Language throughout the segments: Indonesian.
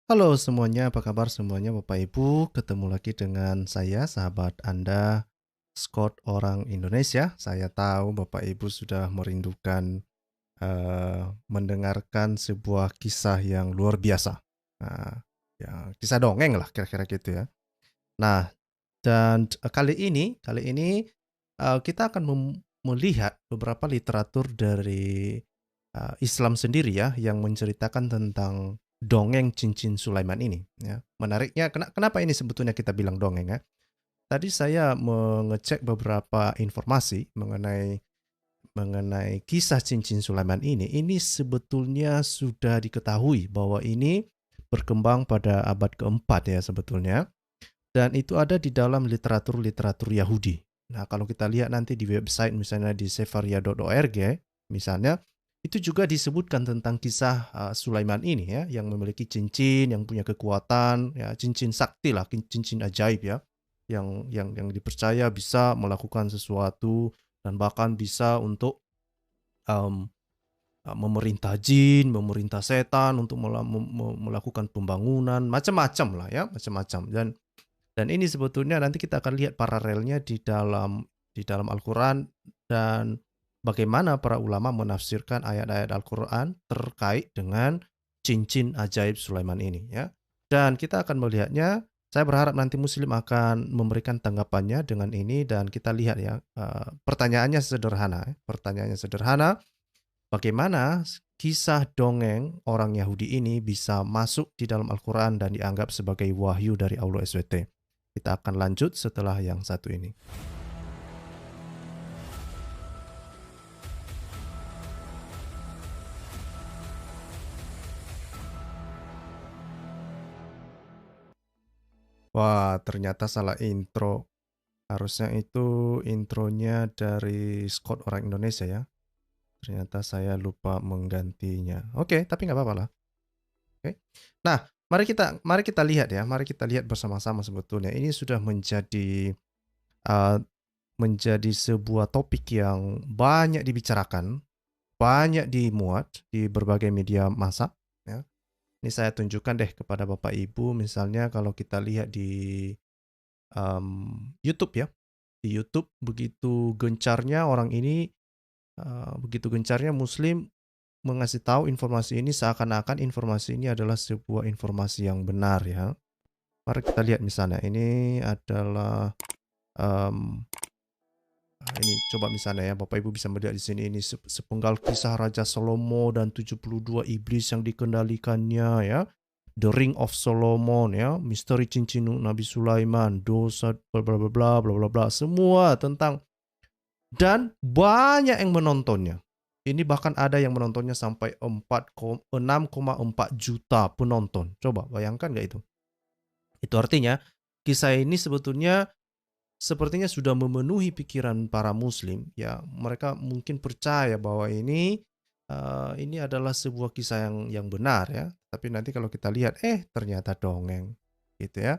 Halo semuanya, apa kabar semuanya Bapak Ibu? Ketemu lagi dengan saya, sahabat Anda, Scott orang Indonesia. Saya tahu Bapak Ibu sudah merindukan mendengarkan sebuah kisah yang luar biasa. Nah, ya, kisah dongeng lah kira-kira gitu ya. Nah, dan kali ini kita akan melihat beberapa literatur dari Islam sendiri ya yang menceritakan tentang dongeng cincin Sulaiman ini ya. Menariknya kenapa ini sebetulnya kita bilang dongeng ya? Tadi saya mengecek beberapa informasi mengenai mengenai kisah cincin Sulaiman ini. Ini sebetulnya sudah diketahui bahwa ini berkembang pada abad keempat ya sebetulnya, dan itu ada di dalam literatur-literatur Yahudi. Nah, kalau kita lihat nanti di website misalnya di sefaria.org, misalnya, itu juga disebutkan tentang kisah Sulaiman ini ya, yang memiliki cincin, yang punya kekuatan, ya, cincin sakti lah, cincin ajaib ya, yang dipercaya bisa melakukan sesuatu dan bahkan bisa untuk um, memerintah jin, memerintah setan untuk melakukan pembangunan, macam-macam lah ya, macam-macam. Dan ini sebetulnya nanti kita akan lihat paralelnya di dalam Al-Quran dan bagaimana para ulama menafsirkan ayat-ayat Al-Quran terkait dengan cincin ajaib Sulaiman ini ya. Dan kita akan melihatnya. Saya berharap nanti Muslim akan memberikan tanggapannya dengan ini dan kita lihat ya. Pertanyaannya sederhana. Pertanyaannya sederhana. Bagaimana kisah dongeng orang Yahudi ini bisa masuk di dalam Al-Quran dan dianggap sebagai wahyu dari Allah SWT? Kita akan lanjut setelah yang satu ini. Wah, ternyata salah intro. Harusnya itu intronya dari Scott orang Indonesia ya. Ternyata saya lupa menggantinya. Oke, tapi nggak apa-apa lah. Oke. Nah, mari kita lihat ya. Mari kita lihat bersama-sama sebetulnya. Ini sudah uh, menjadi sebuah topik yang banyak dibicarakan, banyak dimuat di berbagai media massa. Ya. Ini saya tunjukkan deh kepada Bapak Ibu, misalnya kalau kita lihat di YouTube ya. Di YouTube begitu gencarnya orang ini, begitu gencarnya Muslim mengasih tahu informasi ini seakan-akan informasi ini adalah sebuah informasi yang benar ya. Mari kita lihat misalnya, ini adalah um, ini coba misalnya ya, Bapak Ibu bisa melihat di sini, ini sepenggal kisah Raja Salomo dan 72 iblis yang dikendalikannya ya. The Ring of Solomon ya, misteri cincin Nabi Sulaiman, dosa bla bla bla bla bla bla bla, semua tentang, dan banyak yang menontonnya. Ini bahkan ada yang menontonnya sampai 6,4 juta penonton. Coba bayangkan nggak itu? Itu artinya kisah ini sebetulnya sepertinya sudah memenuhi pikiran para Muslim. Ya, mereka mungkin percaya bahwa ini adalah sebuah kisah yang benar ya. Tapi nanti kalau kita lihat, ternyata dongeng, gitu ya.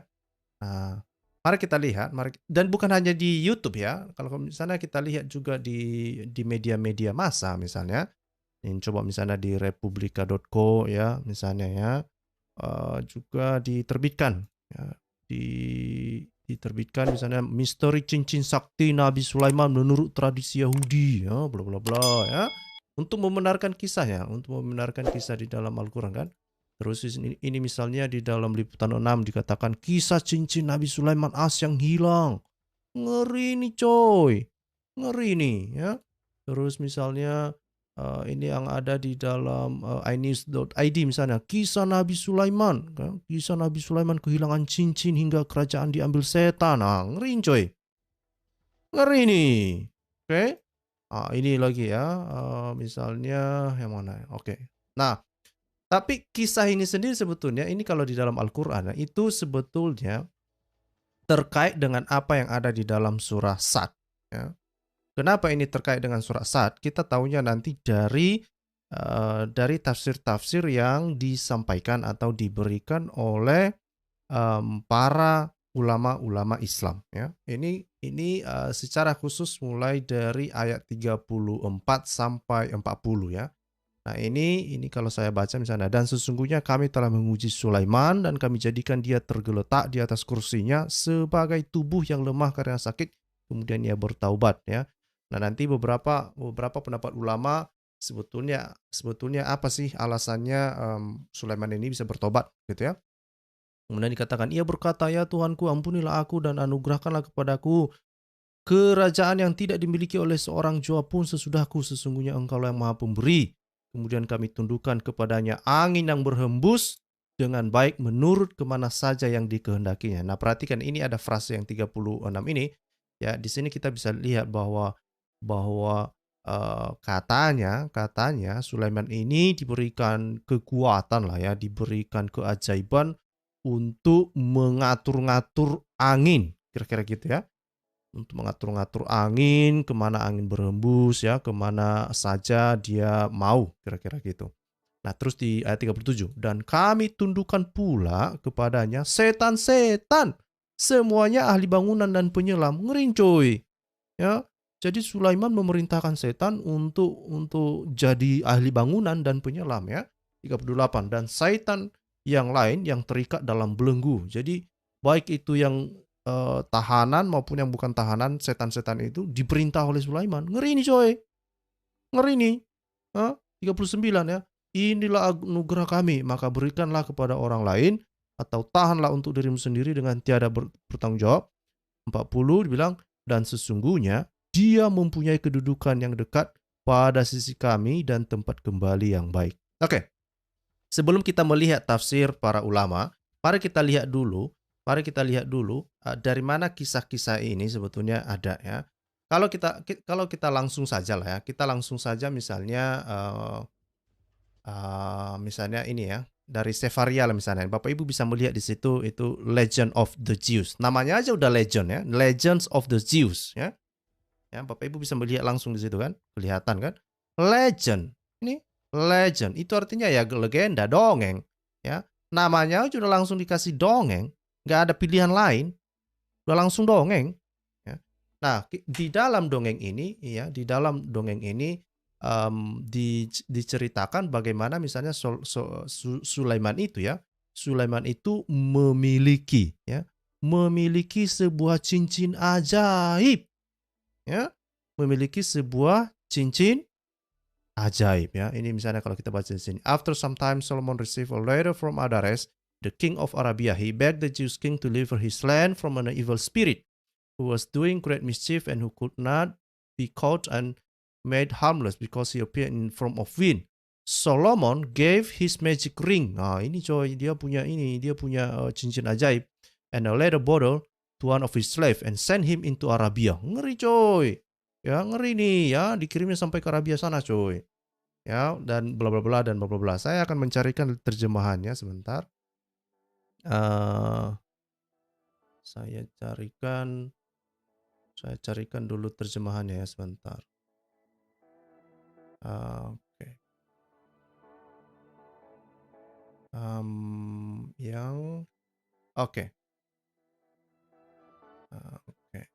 Nah, mari kita lihat, dan bukan hanya di YouTube ya. Kalau misalnya kita lihat juga di media-media massa misalnya. Ini coba misalnya di republika.co ya, misalnya ya. Juga diterbitkan ya, diterbitkan misalnya misteri cincin sakti Nabi Sulaiman menurut tradisi Yahudi ya, bla bla bla ya, untuk membenarkan kisahnya, untuk membenarkan kisah di dalam Al-Quran kan. Terus ini misalnya di dalam liputan 6 dikatakan kisah cincin Nabi Sulaiman yang hilang. Ngeri nih coy. Ngeri nih ya. Terus misalnya ini yang ada di dalam inews.id misalnya, kisah Nabi Sulaiman, kan? Kisah Nabi Sulaiman kehilangan cincin hingga kerajaan diambil setan. Nah, ngeri coy. Ngeri nih. Oke. Ini lagi ya, misalnya yang mana? Oke. Nah, tapi kisah ini sendiri sebetulnya ini kalau di dalam Al-Qur'an itu sebetulnya terkait dengan apa yang ada di dalam surah Sad ya. Kenapa ini terkait dengan surah Sad? Kita tahunya nanti dari tafsir-tafsir yang disampaikan atau diberikan oleh para ulama-ulama Islam ya. Ini secara khusus mulai dari ayat 34 sampai 40 ya. Nah, ini kalau saya baca misalnya, dan sesungguhnya kami telah menguji Sulaiman dan kami jadikan dia tergeletak di atas kursinya sebagai tubuh yang lemah karena sakit, kemudian ia bertaubat ya. Nah, nanti beberapa pendapat ulama sebetulnya apa sih alasannya Sulaiman ini bisa bertobat gitu ya. Kemudian dikatakan, ia berkata, ya Tuhanku, ampunilah aku dan anugerahkanlah kepadaku kerajaan yang tidak dimiliki oleh seorang jua pun sesudahku, sesungguhnya engkaulah yang maha pemberi. Kemudian kami tundukkan kepadanya angin yang berhembus dengan baik menurut kemana saja yang dikehendakinya. Nah, perhatikan ini ada frase yang 36 ini. Ya, di sini kita bisa lihat bahwa katanya Sulaiman ini diberikan kekuatan lah ya, diberikan keajaiban untuk mengatur-ngatur angin, kira-kira gitu ya. Untuk mengatur-ngatur angin, kemana angin berhembus ya, kemana saja dia mau, kira-kira gitu. Nah, terus di ayat 37, dan kami tundukkan pula kepadanya setan-setan, semuanya ahli bangunan dan penyelam. Ngerincoy. Ya, jadi Sulaiman memerintahkan setan untuk jadi ahli bangunan dan penyelam ya. 38, dan setan yang lain yang terikat dalam belenggu. Jadi baik itu yang tahanan maupun yang bukan tahanan, setan-setan itu diperintah oleh Sulaiman. Ngeri nih coy. Ngeri nih. 39 ya. Inilah anugerah kami, maka berikanlah kepada orang lain atau tahanlah untuk dirimu sendiri dengan tiada bertanggung jawab. 40 dibilang, dan sesungguhnya dia mempunyai kedudukan yang dekat pada sisi kami dan tempat kembali yang baik. Oke. Sebelum kita melihat tafsir para ulama, mari kita lihat dulu dari mana kisah-kisah ini sebetulnya ada ya. Kalau kita langsung saja lah ya, kita langsung saja misalnya misalnya ini ya, dari Sefaria lah misalnya. Bapak Ibu bisa melihat di situ itu Legend of the Zeus. Namanya aja udah legend ya, Legends of the Zeus ya. Ya, Bapak Ibu bisa melihat langsung di situ kan, kelihatan kan? Legend. Ini legend itu artinya ya legenda, dongeng ya. Namanya aja udah langsung dikasih dongeng, nggak ada pilihan lain, udah langsung dongeng ya. Nah, di dalam dongeng ini diceritakan bagaimana misalnya Sulaiman itu ya. Sulaiman itu memiliki sebuah cincin ajaib ya. Memiliki sebuah cincin ajaib ya. Ini misalnya kalau kita baca di sini. After some time Solomon received a letter from Adares, the king of Arabia. He begged the Jewish king to deliver his land from an evil spirit who was doing great mischief and who could not be caught and made harmless because he appeared in form of wind. Solomon gave his magic ring. Nah, ini coy, dia punya cincin ajaib and a leather bottle to one of his slave and send him into Arabia. Ngeri coy. Ya, ngeri nih ya, dikirimnya sampai ke Arabia sana coy. Ya, dan bla bla bla dan bla bla bla. Saya akan mencarikan terjemahannya sebentar. Saya carikan dulu terjemahannya ya sebentar. Oke. Oke.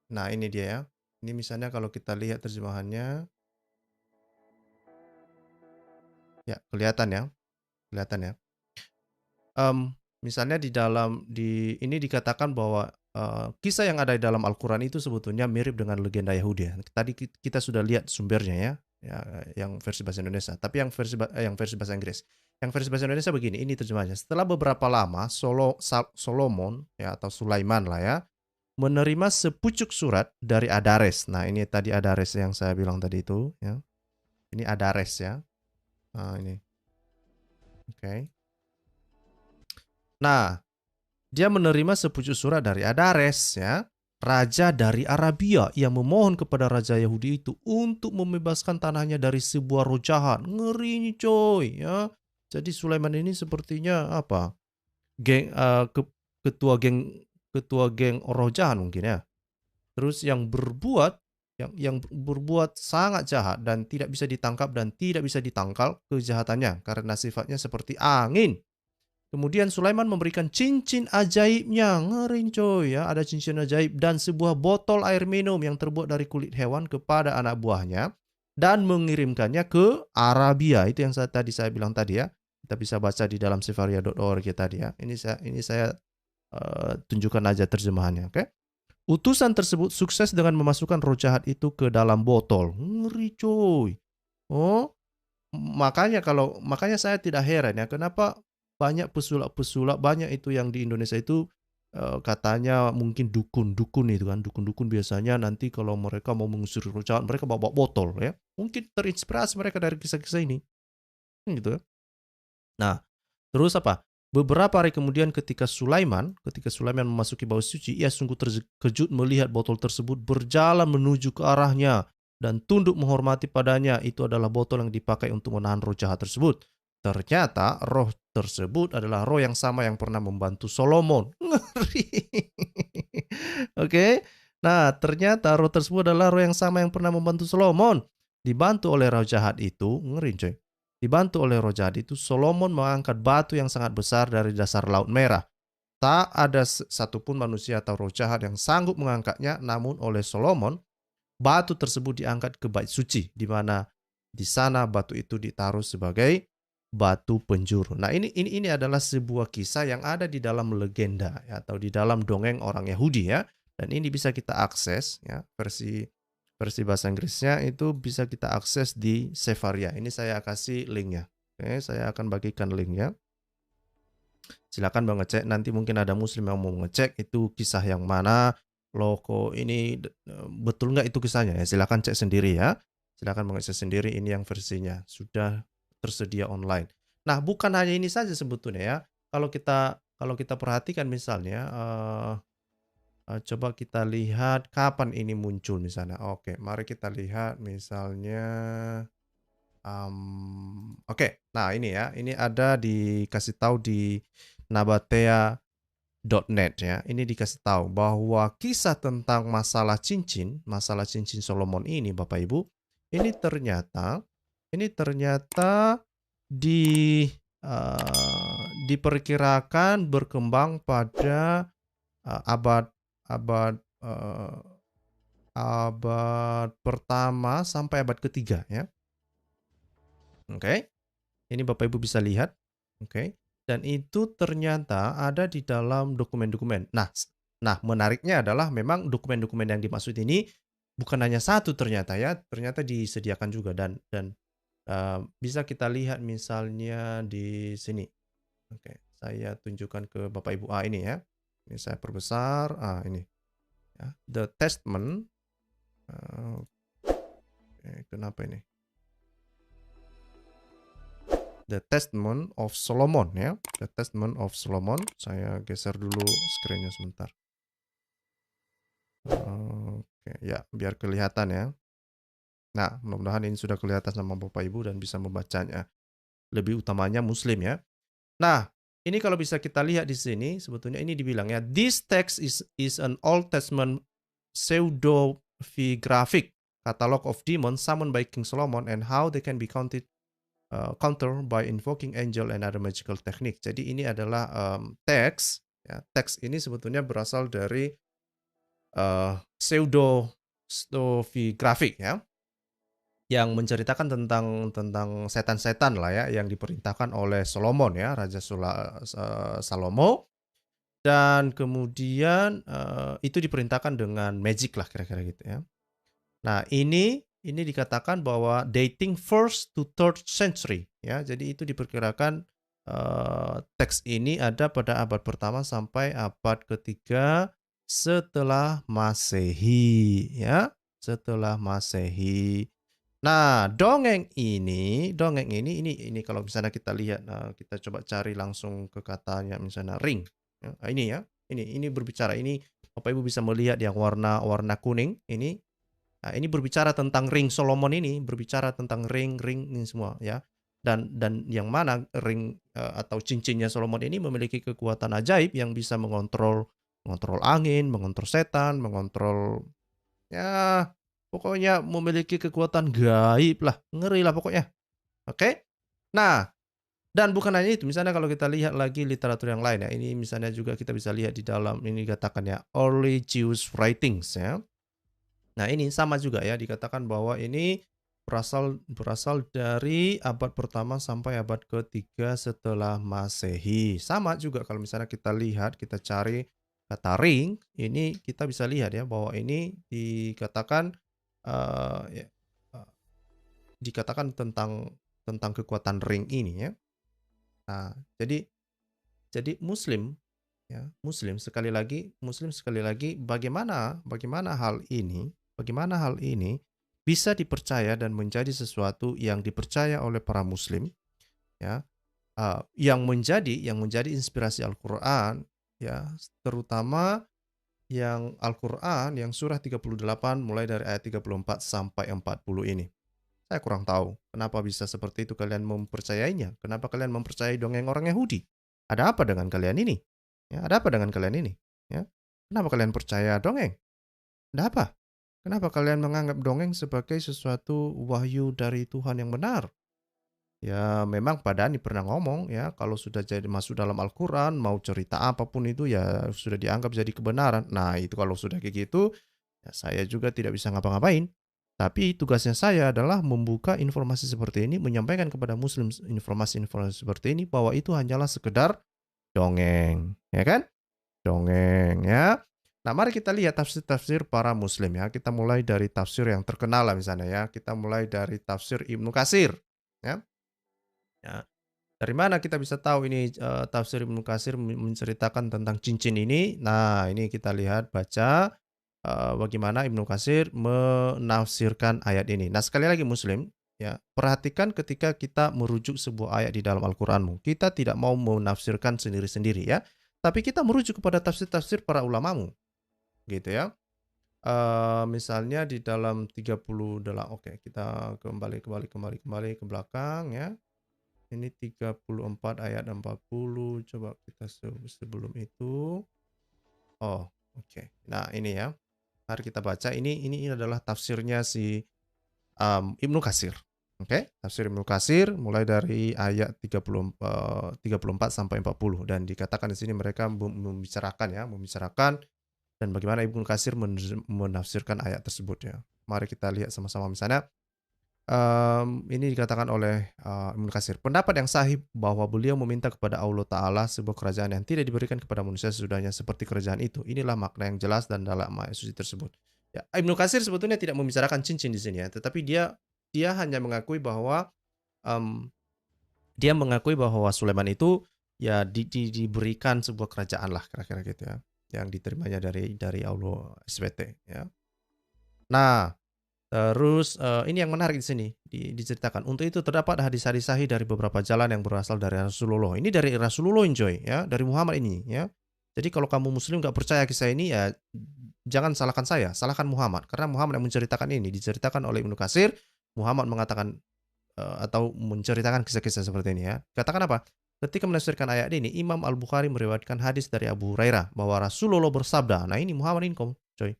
Nah, ini dia ya. Ini misalnya kalau kita lihat terjemahannya, ya kelihatan ya. Misalnya ini dikatakan bahwa kisah yang ada di dalam Al-Quran itu sebetulnya mirip dengan legenda Yahudi. Tadi kita sudah lihat sumbernya ya, yang versi bahasa Indonesia. Tapi yang versi bahasa Inggris. Yang versi bahasa Indonesia begini, ini terjemahannya. Setelah beberapa lama, Solomon ya atau Sulaiman lah ya, menerima sepucuk surat dari Adares. Nah, ini tadi Adares yang saya bilang tadi itu ya. Ini Adares ya. Nah, ini. Oke. Nah, dia menerima sepucuk surat dari Adares ya, raja dari Arabia yang memohon kepada raja Yahudi itu untuk membebaskan tanahnya dari sebuah roh jahat. Ngeri nih coy ya. Jadi Sulaiman ini sepertinya apa? Ketua geng roh jahat mungkin ya. Terus yang berbuat sangat jahat dan tidak bisa ditangkap dan tidak bisa ditangkal kejahatannya karena sifatnya seperti angin. Kemudian Sulaiman memberikan cincin ajaibnya. Ngeri coy ya, ada cincin ajaib dan sebuah botol air minum yang terbuat dari kulit hewan kepada anak buahnya dan mengirimkannya ke Arabia. Itu yang tadi saya bilang tadi ya. Kita bisa baca di dalam sefaria.org tadi ya. Ini saya tunjukkan aja terjemahannya, oke? Utusan tersebut sukses dengan memasukkan roh jahat itu ke dalam botol. Ngeri coy. Oh, makanya saya tidak heran ya kenapa banyak pesulap-pesulap, banyak itu yang di Indonesia itu katanya mungkin dukun-dukun itu kan. Dukun-dukun biasanya nanti kalau mereka mau mengusir roh jahat, mereka bawa botol ya. Mungkin terinspirasi mereka dari kisah-kisah ini. Gitu ya. Nah, terus apa? Beberapa hari kemudian ketika Sulaiman memasuki bawah suci, ia sungguh terkejut melihat botol tersebut berjalan menuju ke arahnya dan tunduk menghormati padanya. Itu adalah botol yang dipakai untuk menahan roh jahat tersebut. Ternyata roh tersebut adalah roh yang sama yang pernah membantu Solomon. Ngeri. Oke. Nah, ternyata roh tersebut adalah roh yang sama yang pernah membantu Solomon. Dibantu oleh roh jahat itu, ngeri coy. Dibantu oleh roh jahat itu, Solomon mengangkat batu yang sangat besar dari dasar Laut Merah. Tak ada satupun manusia atau roh jahat yang sanggup mengangkatnya, namun oleh Solomon, batu tersebut diangkat ke bait suci, di mana di sana batu itu ditaruh sebagai batu penjuru. Nah, ini adalah sebuah kisah yang ada di dalam legenda ya, atau di dalam dongeng orang Yahudi ya. Dan ini bisa kita akses ya, versi bahasa Inggrisnya itu bisa kita akses di Sefaria. Ini saya kasih linknya. Oke, saya akan bagikan linknya. Silakan mengecek. Nanti mungkin ada Muslim yang mau ngecek itu kisah yang mana. Loh kok ini betul nggak itu kisahnya ya? Silakan cek sendiri ya. Silakan mengecek sendiri. Ini yang versinya sudah tersedia online. Nah, bukan hanya ini saja sebetulnya ya. Kalau kita perhatikan misalnya. Coba kita lihat kapan ini muncul misalnya. Oke, mari kita lihat misalnya. Oke, nah ini ya, ini ada dikasih tahu di nabatea.net ya. Ini dikasih tahu bahwa kisah tentang masalah cincin Solomon ini, Bapak Ibu, ini ternyata di diperkirakan berkembang pada abad eh, abad pertama sampai abad ketiga ya. Oke. Ini Bapak Ibu bisa lihat. Oke. Dan itu ternyata ada di dalam dokumen-dokumen. Nah, menariknya adalah memang dokumen-dokumen yang dimaksud ini bukan hanya satu ternyata ya, ternyata disediakan juga dan bisa kita lihat misalnya di sini. Oke, saya tunjukkan ke Bapak Ibu. Ini ya. Ini saya perbesar. Ini. Ya, The Testament. Kenapa ini? The Testament of Solomon ya. The Testament of Solomon. Saya geser dulu screen-nya sebentar. Oke, ya, biar kelihatan ya. Nah, mudah-mudahan ini sudah kelihatan sama Bapak Ibu dan bisa membacanya. Lebih utamanya Muslim ya. Nah, ini kalau bisa kita lihat di sini, sebetulnya ini dibilang ya, this text is an Old Testament pseudepigraphic catalog of demons summoned by King Solomon and how they can be counter by invoking angel and other magical technique. Jadi ini adalah teks. Ya, teks ini sebetulnya berasal dari pseudepigraphic ya, yang menceritakan tentang setan-setan lah ya, yang diperintahkan oleh Solomon ya, Raja Salomo. Dan kemudian itu diperintahkan dengan magic lah kira-kira gitu ya. Nah, ini dikatakan bahwa dating 1st to 3rd century ya. Jadi itu diperkirakan teks ini ada pada abad pertama sampai abad ketiga setelah Masehi ya, setelah Masehi. Nah, dongeng ini kalau misalnya kita lihat, kita coba cari langsung ke katanya misalnya ring. Ini ya, ini berbicara, ini Bapak Ibu bisa melihat yang warna kuning ini. Nah, ini berbicara tentang ring Solomon ini, berbicara tentang ring ini semua ya. Dan yang mana ring atau cincinnya Solomon ini memiliki kekuatan ajaib yang bisa mengontrol angin, mengontrol setan, mengontrol ya pokoknya memiliki kekuatan gaib lah, ngeri lah pokoknya. Oke. Nah, dan bukan hanya itu, misalnya kalau kita lihat lagi literatur yang lain ya, ini misalnya juga kita bisa lihat di dalam ini dikatakan ya early Jewish writings ya. Nah, ini sama juga ya, dikatakan bahwa ini berasal dari abad pertama sampai abad ketiga setelah Masehi. Sama juga kalau misalnya kita lihat, kita cari kata ring, ini kita bisa lihat ya bahwa ini dikatakan ya, eh, dikatakan tentang kekuatan ring ini ya. Nah, jadi Muslim sekali lagi bagaimana hal ini bisa dipercaya dan menjadi sesuatu yang dipercaya oleh para muslim ya, yang menjadi inspirasi Al-Qur'an ya, terutama yang Al-Qur'an yang surah 38 mulai dari ayat 34 sampai 40 ini. Saya kurang tahu kenapa bisa seperti itu kalian mempercayainya. Kenapa kalian mempercayai dongeng orang Yahudi? Ada apa dengan kalian ini? Ya, ada apa dengan kalian ini? Ya. Kenapa kalian percaya dongeng? Ada apa? Kenapa kalian menganggap dongeng sebagai sesuatu wahyu dari Tuhan yang benar? Ya, memang Pak Dhani pernah ngomong ya, kalau sudah jadi masuk dalam Al-Quran, mau cerita apapun itu ya sudah dianggap jadi kebenaran. Nah, itu kalau sudah kayak gitu, ya saya juga tidak bisa ngapa-ngapain. Tapi tugasnya saya adalah membuka informasi seperti ini, menyampaikan kepada Muslim informasi-informasi seperti ini bahwa itu hanyalah sekedar dongeng, ya kan? Dongeng ya. Nah, mari kita lihat tafsir-tafsir para Muslim ya. Kita mulai dari tafsir yang terkenal lah misalnya ya. Kita mulai dari tafsir Ibnu Katsir ya. Ya. Dari mana kita bisa tahu ini tafsir Ibnu Katsir menceritakan tentang cincin ini? Nah, ini kita lihat baca bagaimana Ibnu Katsir menafsirkan ayat ini. Nah, sekali lagi Muslim, ya, perhatikan ketika kita merujuk sebuah ayat di dalam Al-Qur'anmu. Kita tidak mau menafsirkan sendiri-sendiri ya, tapi kita merujuk kepada tafsir-tafsir para ulamamu, gitu ya. Misalnya di dalam 38, oke, kita kembali ke belakang ya. Ini 34 ayat 40, coba kita sebelum itu. Oh, oke. Nah, ini ya. Mari kita baca. Ini adalah tafsirnya si Ibnu Katsir. Oke, tafsir Ibnu Katsir mulai dari ayat 34 sampai 40 dan dikatakan di sini mereka membicarakan dan bagaimana Ibnu Katsir menafsirkan ayat tersebut ya. Mari kita lihat sama-sama misalnya. Ini dikatakan oleh Ibnu Katsir. Pendapat yang sahih bahwa beliau meminta kepada Allah Ta'ala sebuah kerajaan yang tidak diberikan kepada manusia sesudahnya seperti kerajaan itu. Inilah makna yang jelas dan dalam ayat suci tersebut. Ya, Ibnu Katsir sebetulnya tidak membicarakan cincin di sini ya, tetapi dia hanya mengakui bahwa Sulaiman itu ya diberikan sebuah kerajaan lah kira-kira gitu ya, yang diterimanya dari Allah SWT ya. Nah, terus ini yang menarik di sini diceritakan. Untuk itu terdapat hadis-hadis sahih dari beberapa jalan yang berasal dari Rasulullah. Ini dari Rasulullah enjoy ya, dari Muhammad ini ya. Jadi kalau kamu Muslim nggak percaya kisah ini ya jangan salahkan saya, salahkan Muhammad karena Muhammad yang menceritakan ini. Diceritakan oleh Ibnu Katsir, Muhammad mengatakan atau menceritakan kisah-kisah seperti ini ya. Katakan apa? Ketika menafsirkan ayat ini, Imam Al-Bukhari meriwayatkan hadis dari Abu Hurairah bahwa Rasulullah bersabda. Nah ini Muhammad ini coy.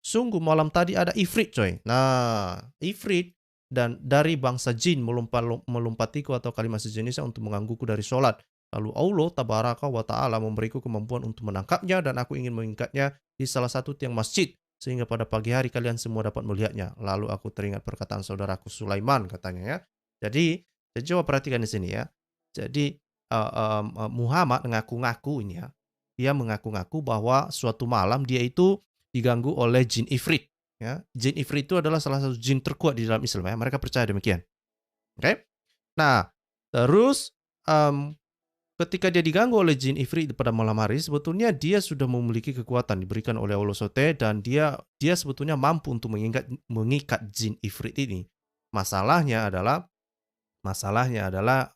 Sungguh malam tadi ada ifrit coy. Nah, ifrit dan dari bangsa jin melompatiku atau kalimat sejenisnya untuk menggangguku dari sholat. Lalu Allah tabaraka wa ta'ala memberiku kemampuan untuk menangkapnya dan aku ingin mengikatnya di salah satu tiang masjid. Sehingga pada pagi hari kalian semua dapat melihatnya. Lalu aku teringat perkataan saudaraku Sulaiman katanya ya. Jadi coba perhatikan di sini ya. Jadi Muhammad mengaku-ngaku ini ya. Dia mengaku-ngaku bahwa suatu malam dia itu diganggu oleh jin ifrit ya. Jin ifrit itu adalah salah satu jin terkuat di dalam Islam ya. Mereka percaya demikian. Oke. Nah, terus ketika dia diganggu oleh jin ifrit pada malam hari, sebetulnya dia sudah memiliki kekuatan diberikan oleh Allah SWT dan dia sebetulnya mampu untuk mengikat jin ifrit ini. Masalahnya adalah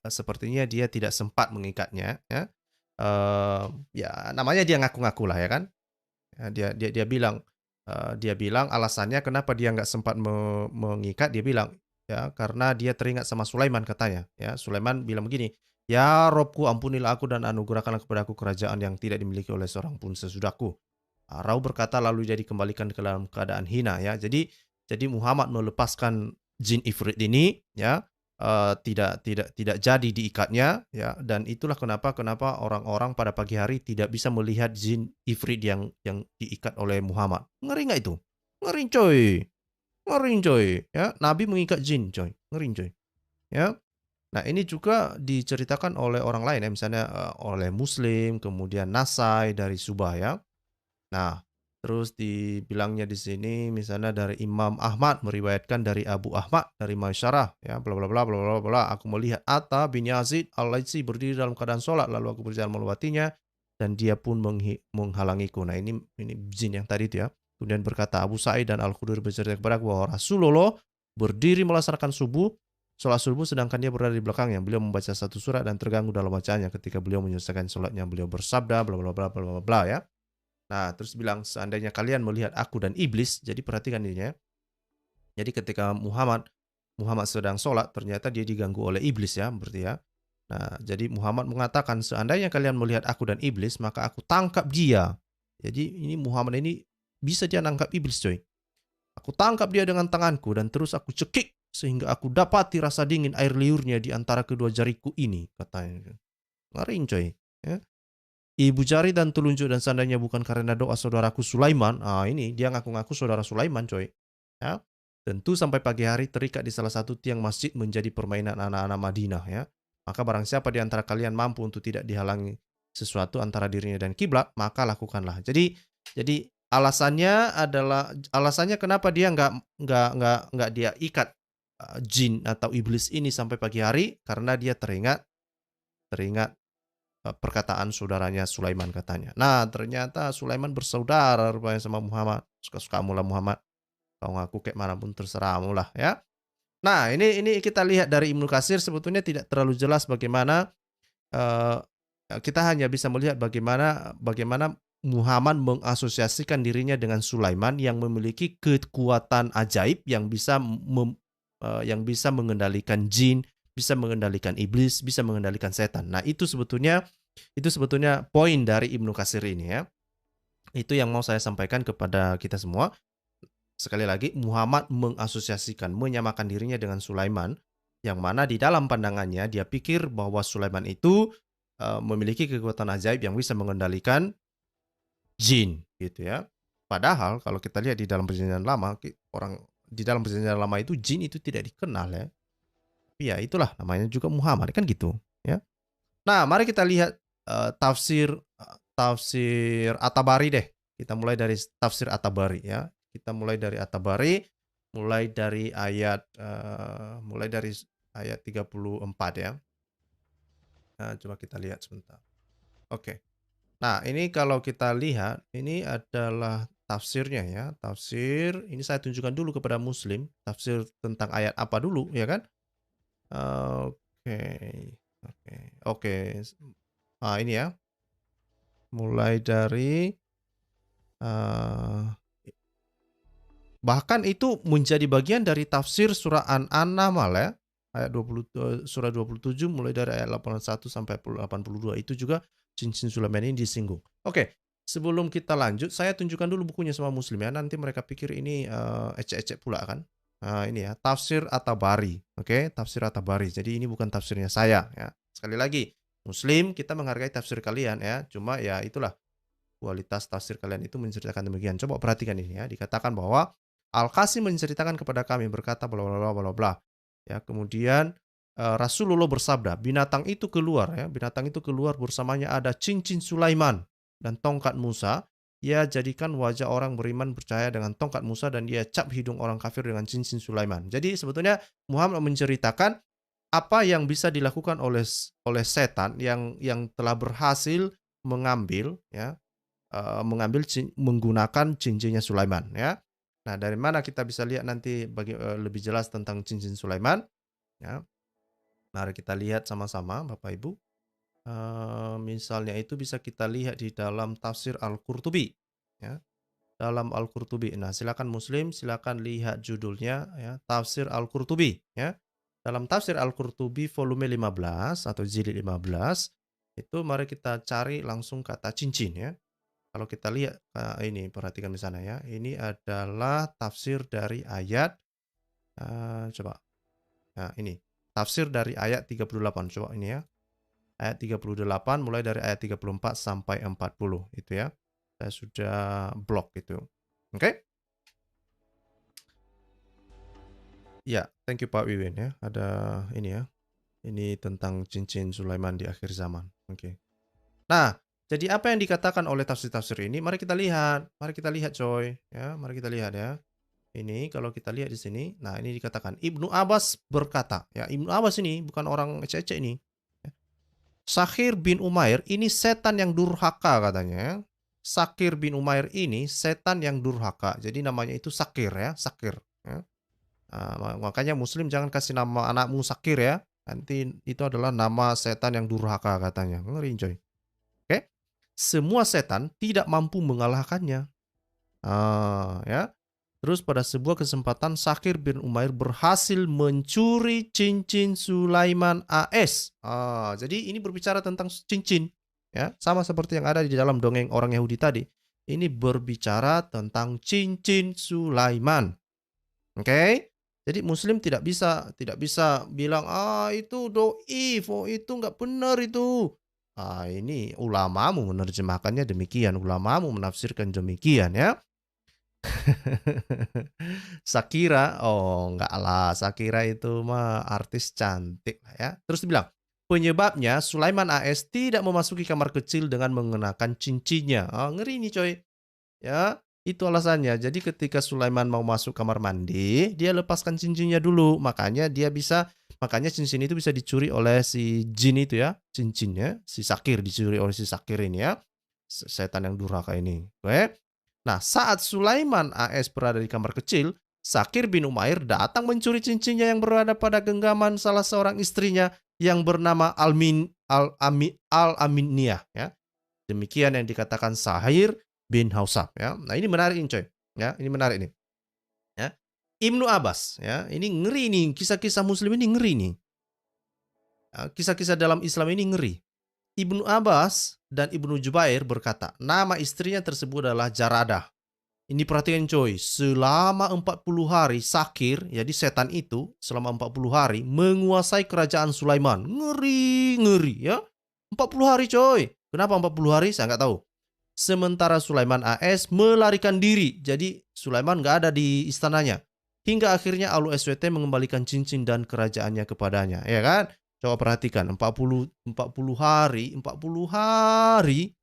sepertinya dia tidak sempat mengikatnya ya. Ya namanya dia ngaku-ngaku lah ya kan. Dia bilang alasannya kenapa dia nggak sempat mengikat. Dia bilang ya karena dia teringat sama Sulaiman katanya ya. Sulaiman bilang begini, ya Robku ampunilah aku dan anugerahkanlah kepadaku kerajaan yang tidak dimiliki oleh seorang pun sesudahku. Raub berkata lalu dia dikembalikan ke dalam keadaan hina ya. Jadi Muhammad melepaskan jin ifrit ini ya. Tidak jadi diikatnya ya, dan itulah kenapa orang-orang pada pagi hari tidak bisa melihat jin ifrit yang diikat oleh Muhammad. Ngeri nggak itu? Ngeri coy. Ngeri coy, ya. Nabi mengikat jin coy, ngeri coy, ya. Nah, ini juga diceritakan oleh orang lain ya, misalnya oleh Muslim, kemudian Nasai dari Subah ya. Nah, terus dibilangnya di sini misalnya dari Imam Ahmad meriwayatkan dari Abu Ahmad dari Maisyarah ya bla bla bla bla bla bla. Aku melihat Atta bin Yazid Al-Laitsi berdiri dalam keadaan sholat lalu aku berjalan melewatinya dan dia pun menghalangiku. Nah, ini jin yang tadi itu ya. Kemudian berkata Abu Sa'id dan Al-Khudri bercerita kepada aku bahwa Rasulullah berdiri melaksanakan subuh sholat subuh sedangkan dia berada di belakangnya. Beliau membaca satu surat dan terganggu dalam bacaannya. Ketika beliau menyelesaikan sholatnya, beliau bersabda bla bla bla bla bla bla ya. Nah, terus bilang seandainya kalian melihat aku dan iblis, jadi perhatikan ini ya. Jadi ketika Muhammad sedang sholat, ternyata dia diganggu oleh iblis ya, berarti ya. Nah, jadi Muhammad mengatakan seandainya kalian melihat aku dan iblis, maka aku tangkap dia. Jadi ini Muhammad ini bisa dia nangkap iblis coy. Aku tangkap dia dengan tanganku dan terus aku cekik sehingga aku dapati rasa dingin air liurnya di antara kedua jariku ini, katanya. Ngeri coy. Ya. Ibu jari dan telunjuk dan seandainya bukan karena doa saudaraku Sulaiman, ini dia ngaku-ngaku saudara Sulaiman coy. Ya. Tentu sampai pagi hari terikat di salah satu tiang masjid menjadi permainan anak-anak Madinah ya. Maka barang siapa di antara kalian mampu untuk tidak dihalangi sesuatu antara dirinya dan kiblat, maka lakukanlah. Jadi alasannya kenapa dia nggak dia ikat jin atau iblis ini sampai pagi hari karena dia teringat perkataan saudaranya Sulaiman katanya. Nah, ternyata Sulaiman bersaudara rupanya sama Muhammad. Suka-suka mula Muhammad. Kau ngaku kayak manapun terserah lah ya. Nah, ini kita lihat dari Ibnu Katsir sebetulnya tidak terlalu jelas bagaimana eh, kita hanya bisa melihat bagaimana Muhammad mengasosiasikan dirinya dengan Sulaiman yang memiliki kekuatan ajaib yang bisa mengendalikan jin, bisa mengendalikan iblis, bisa mengendalikan setan. Nah, itu sebetulnya poin dari Ibnu Katsir ini ya. Itu yang mau saya sampaikan kepada kita semua. Sekali lagi, Muhammad mengasosiasikan, menyamakan dirinya dengan Sulaiman, yang mana di dalam pandangannya dia pikir bahwa Sulaiman itu memiliki kekuatan ajaib yang bisa mengendalikan jin, gitu ya. Padahal kalau kita lihat di dalam perjanjian lama, di dalam perjanjian lama itu jin itu tidak dikenal ya. Tapi ya itulah namanya juga Muhammad kan gitu, ya. Nah, mari kita lihat tafsir tafsir At-Tabari deh. Kita mulai dari tafsir At-Tabari ya. Kita mulai dari At-Tabari, mulai dari ayat 34 ya. Nah, coba kita lihat sebentar. Oke. Nah, ini kalau kita lihat, ini adalah tafsirnya ya. Tafsir, ini saya tunjukkan dulu kepada Muslim, tafsir tentang ayat apa dulu ya kan? Oke. Oke. Ini ya. Mulai dari bahkan itu menjadi bagian dari tafsir surah An-Naml ya. Ayat 20 surah 27 mulai dari ayat 81 sampai 82 itu juga cincin Sulaiman ini disinggung. Oke, sebelum kita lanjut saya tunjukkan dulu bukunya sama Muslim ya. Nanti mereka pikir ini ecek-ecek pula kan. Nah, ini ya, tafsir At-Tabari. Oke, tafsir At-Tabari. Jadi ini bukan tafsirnya saya ya. Sekali lagi, Muslim kita menghargai tafsir kalian ya. Cuma ya itulah kualitas tafsir kalian itu menceritakan demikian. Coba perhatikan ini ya. Dikatakan bahwa Al-Qasim menceritakan kepada kami berkata bla bla bla bla bla. Ya, kemudian Rasulullah bersabda, binatang itu keluar ya. Binatang itu keluar bersamanya ada cincin Sulaiman dan tongkat Musa. Ia jadikan wajah orang beriman percaya dengan tongkat Musa dan dia cap hidung orang kafir dengan cincin Sulaiman. Jadi sebetulnya Muhammad menceritakan apa yang bisa dilakukan oleh setan yang telah berhasil mengambil ya menggunakan cincinnya Sulaiman ya. Nah, dari mana kita bisa lihat nanti lebih jelas tentang cincin Sulaiman ya. Mari kita lihat sama-sama Bapak Ibu. Misalnya itu bisa kita lihat di dalam tafsir Al-Qurtubi ya. Dalam Al-Qurtubi. Nah, silakan Muslim silakan lihat judulnya ya, Tafsir Al-Qurtubi ya. Dalam tafsir Al-Qurtubi volume 15 atau jilid 15 itu mari kita cari langsung kata cincin ya. Kalau kita lihat ini perhatikan di sana ya. Ini adalah tafsir dari ayat coba. Nah, ini tafsir dari ayat 38. Coba ini ya. Ayat 38 mulai dari ayat 34 sampai 40 itu ya. Saya sudah blok itu. Oke? Ya, thank you Pak Wiwin ya. Ada ini ya. Ini tentang cincin Sulaiman di akhir zaman. Oke. Nah, jadi apa yang dikatakan oleh tafsir-tafsir ini? Mari kita lihat. Mari kita lihat coy. Ya, mari kita lihat ya. Ini kalau kita lihat di sini. Nah, ini dikatakan Ibnu Abbas berkata. Ya, Ibnu Abbas ini bukan orang ecek-ecek ini. Sakhir bin Umair ini setan yang durhaka katanya. Sakir bin Umair ini setan yang durhaka. Jadi namanya itu Sakir ya, Sakir. Ya. Makanya Muslim jangan kasih nama anakmu Sakir ya. Nanti itu adalah nama setan yang durhaka katanya. Ngeri coy. Oke. Semua setan tidak mampu mengalahkannya. Ya. Terus pada sebuah kesempatan Sakir bin Umair berhasil mencuri cincin Sulaiman AS. Jadi ini berbicara tentang cincin. Ya, sama seperti yang ada di dalam dongeng orang Yahudi tadi. Ini berbicara tentang cincin Sulaiman. Oke? Jadi Muslim tidak bisa bilang itu doif, itu nggak benar itu. Ini ulamamu menerjemahkannya demikian, ulamamu menafsirkan demikian ya. Shakira, oh enggak lah, Shakira itu mah artis cantik lah ya. Terus dibilang, penyebabnya Sulaiman AS tidak memasuki kamar kecil dengan mengenakan cincinnya. Ngeri nih coy. Ya, itu alasannya. Jadi ketika Sulaiman mau masuk kamar mandi, dia lepaskan cincinnya dulu. Makanya cincin itu bisa dicuri oleh si jin itu ya, cincinnya, si Sakir dicuri oleh si Sakir ini ya. Setan yang durhaka ini. Oke. Nah, saat Sulaiman AS berada di kamar kecil, Sakir bin Umair datang mencuri cincinnya yang berada pada genggaman salah seorang istrinya yang bernama Al-Aminiyah ya. Demikian yang dikatakan Sahir bin Hausab ya. Nah, ini menarik ini coy. Ya, ini menarik nih. Ya. Ibnu Abbas ya, ini ngeri nih, kisah-kisah Muslim ini ngeri nih. Kisah-kisah dalam Islam ini ngeri. Ibnu Abbas dan Ibnu Jubair berkata, nama istrinya tersebut adalah Jaradah. Ini perhatikan coy, selama 40 hari Sakir, jadi setan itu selama 40 hari menguasai kerajaan Sulaiman. Ngeri ya. 40 hari coy. Kenapa 40 hari? Saya nggak tahu. Sementara Sulaiman AS melarikan diri. Jadi Sulaiman nggak ada di istananya. Hingga akhirnya Alu SWT mengembalikan cincin dan kerajaannya kepadanya. Ya kan? Coba perhatikan, 40 hari, 40 hari,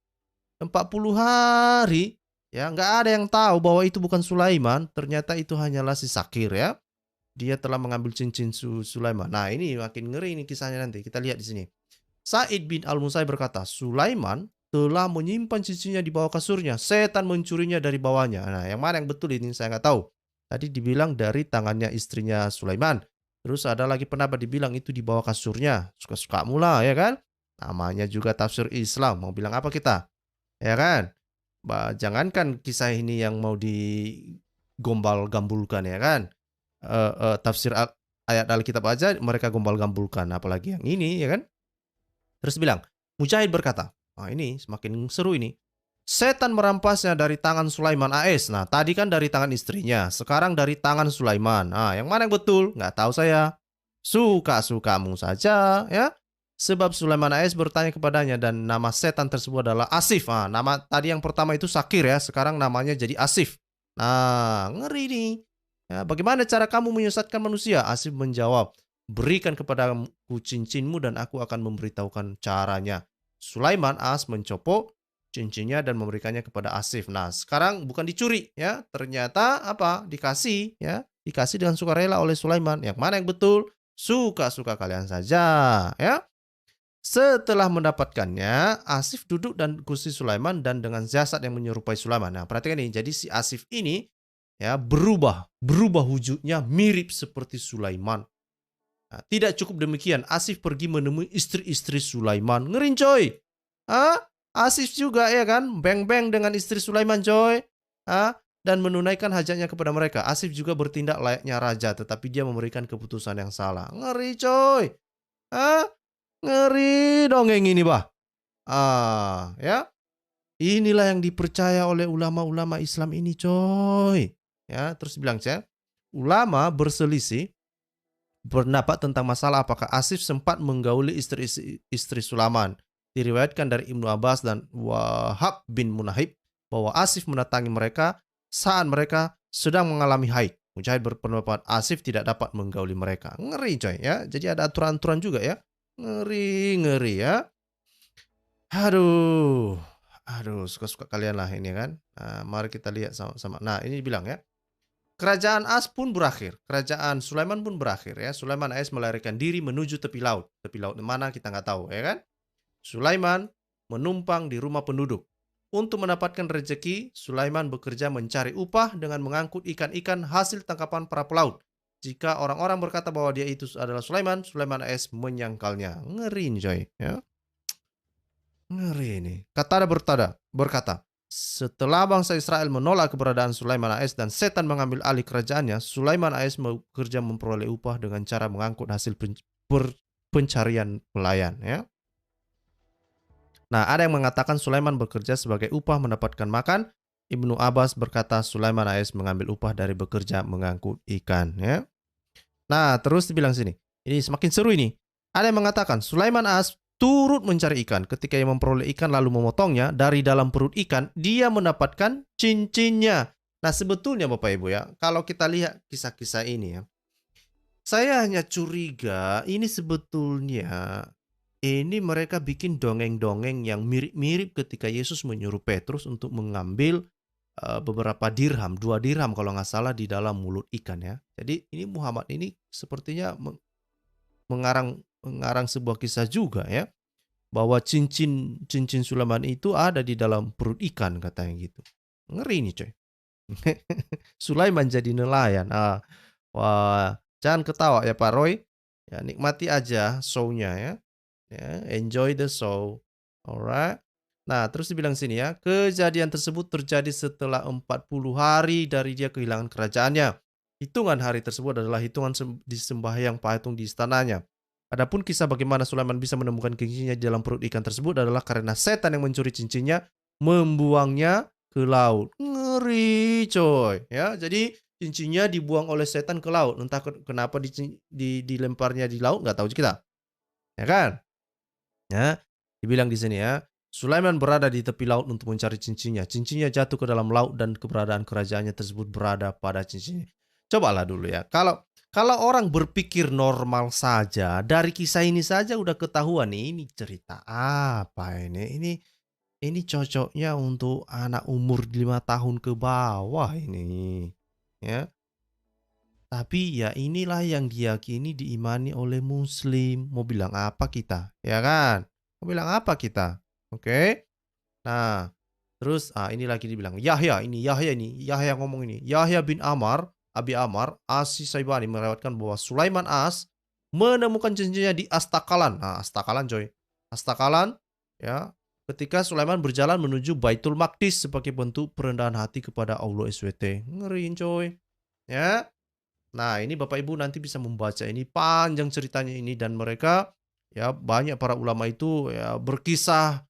ya nggak ada yang tahu bahwa itu bukan Sulaiman. Ternyata itu hanyalah si Sakir ya. Dia telah mengambil cincin Sulaiman. Nah ini makin ngeri ini kisahnya nanti. Kita lihat di sini. Sa'id bin Al-Musayyib berkata, Sulaiman telah menyimpan cincinnya di bawah kasurnya. Setan mencurinya dari bawahnya. Nah yang mana yang betul ini saya nggak tahu. Tadi dibilang dari tangannya istrinya Sulaiman. Terus ada lagi pendapat dibilang itu di bawah kasurnya. Suka-suka mula ya kan. Namanya juga tafsir Islam. Mau bilang apa kita? Ya kan? Jangankan kisah ini yang mau digombal-gambulkan ya kan. Tafsir ayat Alkitab aja mereka gombal-gambulkan. Apalagi yang ini ya kan. Terus bilang, Mujahid berkata, ini semakin seru ini. Setan merampasnya dari tangan Sulaiman AS. Nah, tadi kan dari tangan istrinya. Sekarang dari tangan Sulaiman. Yang mana yang betul? Nggak tahu saya. Suka-sukamu saja, ya. Sebab Sulaiman AS bertanya kepadanya dan nama setan tersebut adalah Asif. Nama tadi yang pertama itu Sakir ya. Sekarang namanya jadi Asif. Nah, ngeri nih. Ya, bagaimana cara kamu menyesatkan manusia? Asif menjawab, berikan kepadaku cincinmu dan aku akan memberitahukan caranya. Sulaiman AS mencopot cincinnya dan memberikannya kepada Asif. Nah, sekarang bukan dicuri ya. Ternyata apa? Dikasih ya. Dikasih dengan sukarela oleh Sulaiman. Yang mana yang betul? Suka-suka kalian saja ya. Setelah mendapatkannya, Asif duduk dan kursi Sulaiman dan dengan jasad yang menyerupai Sulaiman. Nah, perhatikan ini. Jadi si Asif ini ya berubah wujudnya mirip seperti Sulaiman. Nah, tidak cukup demikian, Asif pergi menemui istri-istri Sulaiman. Ngerin coy. Asif juga ya kan, beng-beng dengan istri Sulaiman coy. Dan menunaikan hajatnya kepada mereka. Asif juga bertindak layaknya raja, tetapi dia memberikan keputusan yang salah. Ngeri coy. Ngeri dongeng ini bah. Ya. Inilah yang dipercaya oleh ulama-ulama Islam ini coy. Ya, terus bilang saya, ulama berselisih pendapat tentang masalah apakah Asif sempat menggauli istri Sulaiman. Diriwayatkan dari Ibnu Abbas dan Wahab bin Munahib bahwa Asif mendatangi mereka saat mereka sedang mengalami haid. Mujahid berpendapat Asif tidak dapat menggauli mereka. Ngeri coy ya. Jadi ada aturan-aturan juga ya. Ngeri ya. Aduh. Aduh, suka-suka kalian lah ini kan. Nah, mari kita lihat sama-sama. Nah, ini bilang ya. Kerajaan As pun berakhir. Kerajaan Sulaiman pun berakhir ya. Sulaiman AS melarikan diri menuju tepi laut. Tepi laut mana kita nggak tahu ya kan. Sulaiman menumpang di rumah penduduk. Untuk mendapatkan rezeki, Sulaiman bekerja mencari upah dengan mengangkut ikan-ikan hasil tangkapan para pelaut. Jika orang-orang berkata bahwa dia itu adalah Sulaiman, Sulaiman AS menyangkalnya. Ngeri nih coy ya. Ngeri ini. Qatada berkata, setelah bangsa Israel menolak keberadaan Sulaiman AS dan setan mengambil alih kerajaannya, Sulaiman AS bekerja memperoleh upah dengan cara mengangkut hasil pencarian pelayan ya. Nah, ada yang mengatakan Sulaiman bekerja sebagai upah mendapatkan makan. Ibnu Abbas berkata Sulaiman AS mengambil upah dari bekerja mengangkut ikan ya. Nah, terus dibilang sini. Ini semakin seru ini. Ada yang mengatakan Sulaiman AS turut mencari ikan. Ketika ia memperoleh ikan lalu memotongnya dari dalam perut ikan, dia mendapatkan cincinnya. Nah, sebetulnya Bapak Ibu ya, kalau kita lihat kisah-kisah ini ya, saya hanya curiga ini sebetulnya ini mereka bikin dongeng-dongeng yang mirip-mirip ketika Yesus menyuruh Petrus untuk mengambil beberapa dirham, 2 dirham kalau nggak salah di dalam mulut ikan ya. Jadi ini Muhammad ini sepertinya mengarang sebuah kisah juga ya, bahwa cincin Sulaiman itu ada di dalam perut ikan katanya gitu. Ngeri nih coy. Sulaiman jadi nelayan. Wah, jangan ketawa ya Pak Roy. Ya, nikmati aja show-nya ya. Enjoy the show. Alright. Nah, terus dibilang sini ya, kejadian tersebut terjadi setelah 40 hari dari dia kehilangan kerajaannya. Hitungan hari tersebut adalah hitungan di sembahyang patung di istananya. Adapun kisah bagaimana Sulaiman bisa menemukan cincinnya di dalam perut ikan tersebut adalah karena setan yang mencuri cincinnya membuangnya ke laut. Ngeri coy. Ya, jadi cincinnya dibuang oleh setan ke laut. Entah kenapa dilemparnya di laut, nggak tahu kita. Ya kan? Ya, dibilang di sini ya, Sulaiman berada di tepi laut untuk mencari cincinnya. Cincinnya jatuh ke dalam laut dan keberadaan kerajaannya tersebut berada pada cincinnya. Cobalah dulu ya. Kalau orang berpikir normal saja, dari kisah ini saja udah ketahuan nih, ini cerita apa ini? Ini cocoknya untuk anak umur 5 tahun ke bawah ini. Ya. Tapi ya inilah yang diyakini diimani oleh muslim. Mau bilang apa kita? Ya kan? Mau bilang apa kita? Oke. Nah, terus ini lagi dibilang Yahya ini. Yahya ngomong ini. Yahya bin Abi Amar, Asi Saibani melewatkan bahwa Sulaiman As menemukan cincinnya di Astakalan. Nah, Astakalan coy. Astakalan ya. Ketika Sulaiman berjalan menuju Baitul Maqdis sebagai bentuk perendahan hati kepada Allah SWT. Ngeriin coy. Ya. Nah, ini Bapak Ibu nanti bisa membaca ini panjang ceritanya ini dan mereka ya banyak para ulama itu ya berkisah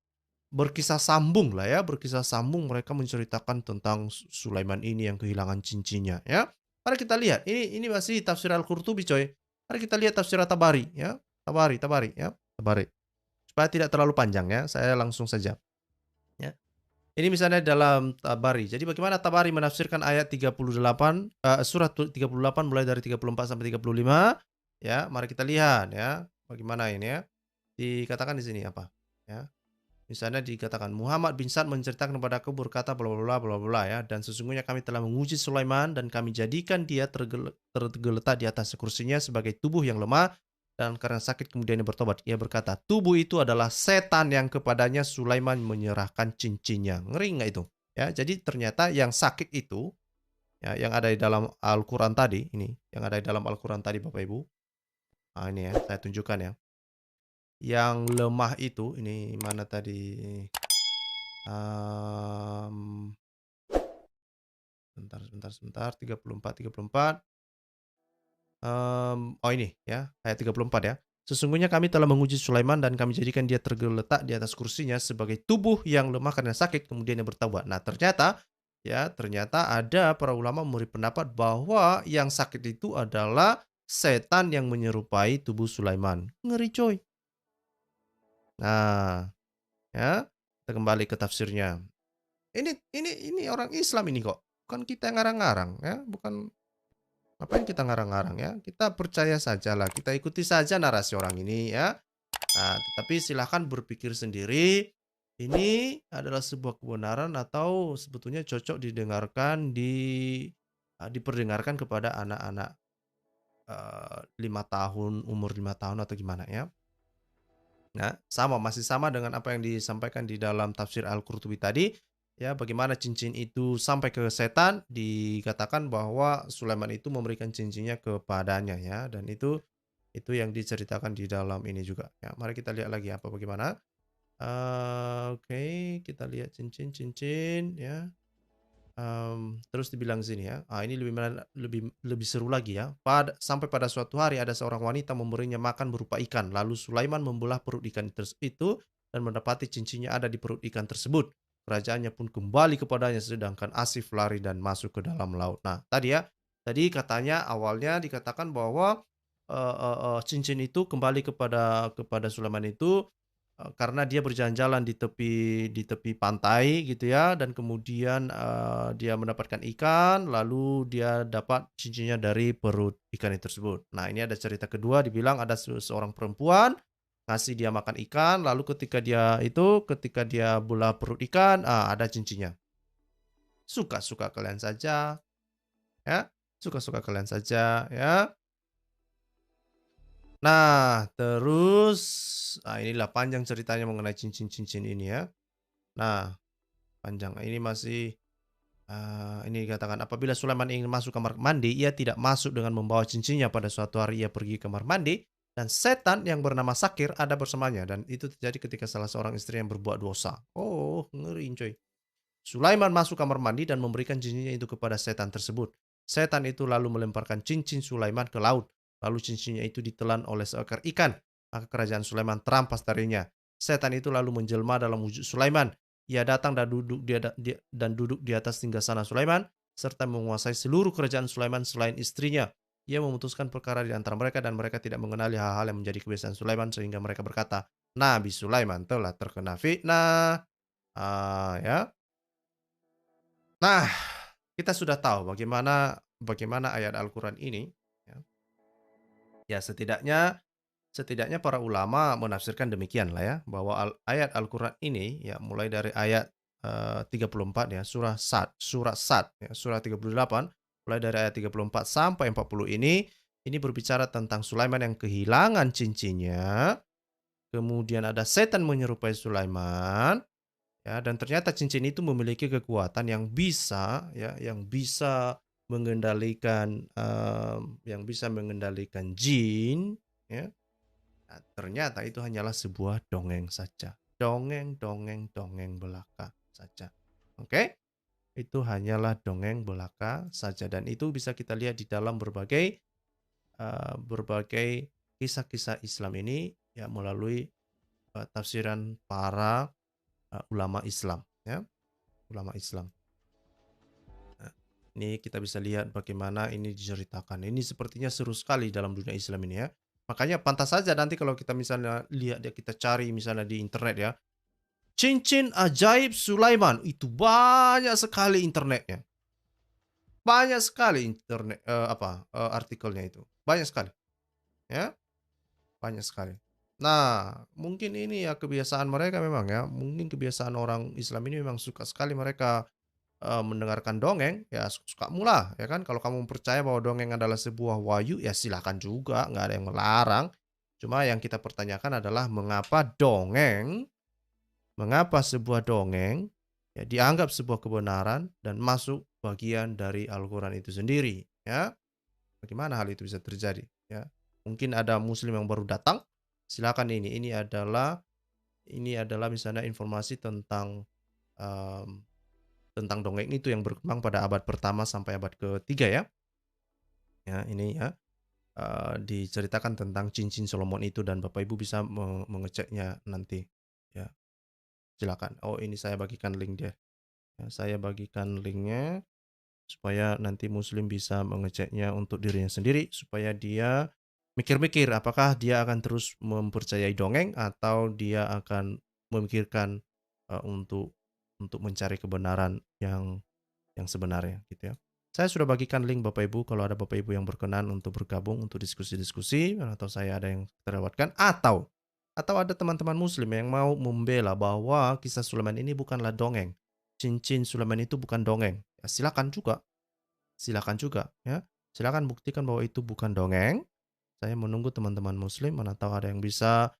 sambung lah ya, berkisah sambung mereka menceritakan tentang Sulaiman ini yang kehilangan cincinnya ya. Mari kita lihat. Ini masih tafsir Al-Qurtubi coy. Mari kita lihat tafsir Tabari ya. Tabari ya. Tabari. Supaya tidak terlalu panjang ya, saya langsung saja. Ya. Ini misalnya dalam Tabari. Jadi bagaimana Tabari menafsirkan ayat 38 surat 38 mulai dari 34 sampai 35 ya. Mari kita lihat ya. Bagaimana ini ya. Dikatakan di sini apa? Ya. Misalnya dikatakan Muhammad bin Sa'd menceritakan kepadaku berkata bla bla bla bla ya, dan sesungguhnya kami telah menguji Sulaiman dan kami jadikan dia tergeletak di atas kursinya sebagai tubuh yang lemah dan karena sakit kemudian dia bertobat. Ia berkata, tubuh itu adalah setan yang kepadanya Sulaiman menyerahkan cincinnya. Ngeri nggak itu? Ya, jadi ternyata yang sakit itu ya, yang ada di dalam Al-Qur'an tadi, ini yang ada di dalam Al-Qur'an tadi Bapak Ibu. Nah, ini ya, saya tunjukkan ya. Yang lemah itu, ini mana tadi? Sebentar, 34. Oh ini ya, ayat 34 ya. Sesungguhnya kami telah menguji Sulaiman dan kami jadikan dia tergeletak di atas kursinya sebagai tubuh yang lemah karena sakit, kemudian dia bertaubat. Nah, ternyata ada para ulama memberi pendapat bahwa yang sakit itu adalah setan yang menyerupai tubuh Sulaiman. Ngeri coy. Nah, ya, kita kembali ke tafsirnya. Ini orang Islam ini kok. Bukan kita yang ngarang-ngarang ya, bukan Ngapain kita ngarang-ngarang ya? Kita percaya sajalah, kita ikuti saja narasi orang ini ya. Nah, tetapi silahkan berpikir sendiri, ini adalah sebuah kebenaran atau sebetulnya cocok diperdengarkan kepada anak-anak 5 tahun, umur 5 tahun atau gimana ya. Nah, masih sama dengan apa yang disampaikan di dalam tafsir Al-Qurtubi tadi, ya, bagaimana cincin itu sampai ke setan, dikatakan bahwa Sulaiman itu memberikan cincinnya kepadanya ya, dan itu yang diceritakan di dalam ini juga ya. Mari kita lihat lagi apa bagaimana. Oke, kita lihat cincin-cincin ya. Terus dibilang sini ya, ini lebih lebih seru lagi ya. Sampai pada suatu hari ada seorang wanita memberinya makan berupa ikan. Lalu Sulaiman membelah perut ikan itu dan mendapati cincinnya ada di perut ikan tersebut. Kerajaannya pun kembali kepadanya sedangkan Asif lari dan masuk ke dalam laut. Nah, tadi katanya awalnya dikatakan bahwa cincin itu kembali kepada Sulaiman itu karena dia berjalan-jalan di tepi pantai gitu ya, dan kemudian, dia mendapatkan ikan, lalu dia dapat cincinnya dari perut ikan itu tersebut. Nah, ini ada cerita kedua dibilang ada seorang perempuan, ngasih dia makan ikan, lalu ketika dia belah perut ikan, ada cincinnya. Suka-suka kalian saja ya, suka-suka kalian saja ya. Nah, terus, inilah panjang ceritanya mengenai cincin-cincin ini ya. Nah, panjang. Ini dikatakan, apabila Sulaiman ingin masuk kamar mandi, ia tidak masuk dengan membawa cincinnya. Pada suatu hari ia pergi ke kamar mandi, dan setan yang bernama Sakir ada bersamanya. Dan itu terjadi ketika salah seorang istri yang berbuat dosa. Oh, ngeri coy. Sulaiman masuk kamar mandi dan memberikan cincinnya itu kepada setan tersebut. Setan itu lalu melemparkan cincin Sulaiman ke laut. Lalu cincinnya itu ditelan oleh seekor ikan. Maka kerajaan Sulaiman terampas darinya. Setan itu lalu menjelma dalam wujud Sulaiman. Ia datang dan duduk di atas singgasana Sulaiman, serta menguasai seluruh kerajaan Sulaiman selain istrinya. Ia memutuskan perkara di antara mereka dan mereka tidak mengenali hal-hal yang menjadi kebiasaan Sulaiman sehingga mereka berkata, Nabi Sulaiman telah terkena fitnah. Ya. Nah, kita sudah tahu bagaimana ayat Al-Qur'an ini ya. Ya setidaknya para ulama menafsirkan demikianlah ya, bahwa ayat Al-Qur'an ini ya mulai dari ayat 34 ya, surah Sad ya, surah 38 mulai dari ayat 34 sampai 40 ini berbicara tentang Sulaiman yang kehilangan cincinnya, kemudian ada setan menyerupai Sulaiman. Ya, dan ternyata cincin itu memiliki kekuatan yang bisa mengendalikan jin, ya. Nah, ternyata itu hanyalah sebuah dongeng saja. Dongeng, dongeng, dongeng belaka saja. Oke? Itu hanyalah dongeng belaka saja dan itu bisa kita lihat di dalam berbagai kisah-kisah Islam ini ya melalui tafsiran para ulama Islam ya, ulama Islam. Nah, ini kita bisa lihat bagaimana ini diceritakan. Ini sepertinya seru sekali dalam dunia Islam ini ya. Makanya pantas saja nanti kalau kita misalnya lihat ya, kita cari misalnya di internet ya, cincin ajaib Sulaiman, itu banyak sekali internetnya. Banyak sekali artikelnya itu. Banyak sekali. Ya, banyak sekali. Nah, mungkin ini ya kebiasaan mereka memang ya. Mungkin kebiasaan orang Islam ini memang suka sekali mereka mendengarkan dongeng, ya suka-sukamu lah, ya kan. Kalau kamu percaya bahwa dongeng adalah sebuah wahyu, ya silahkan juga, nggak ada yang melarang. Cuma yang kita pertanyakan adalah mengapa sebuah dongeng ya dianggap sebuah kebenaran dan masuk bagian dari Al-Quran itu sendiri, ya. Bagaimana hal itu bisa terjadi, ya. Mungkin ada muslim yang baru datang, silakan ini adalah misalnya informasi tentang dongeng itu yang berkembang pada abad pertama sampai abad ketiga ya. Ya, ini ya diceritakan tentang cincin Solomon itu dan Bapak Ibu bisa mengeceknya nanti. Ya, silakan. Oh, ini saya bagikan link dia. Ya, saya bagikan linknya supaya nanti Muslim bisa mengeceknya untuk dirinya sendiri supaya dia mikir-mikir apakah dia akan terus mempercayai dongeng atau dia akan memikirkan untuk mencari kebenaran yang sebenarnya gitu ya. Saya sudah bagikan link Bapak Ibu, kalau ada Bapak Ibu yang berkenan untuk bergabung untuk diskusi-diskusi, atau saya ada yang terlewatkan, atau ada teman-teman muslim yang mau membela bahwa kisah Sulaiman ini bukanlah dongeng. Cincin Sulaiman itu bukan dongeng. Ya, silakan juga ya. Silakan buktikan bahwa itu bukan dongeng. Saya menunggu teman-teman muslim, mana tahu ada yang bisa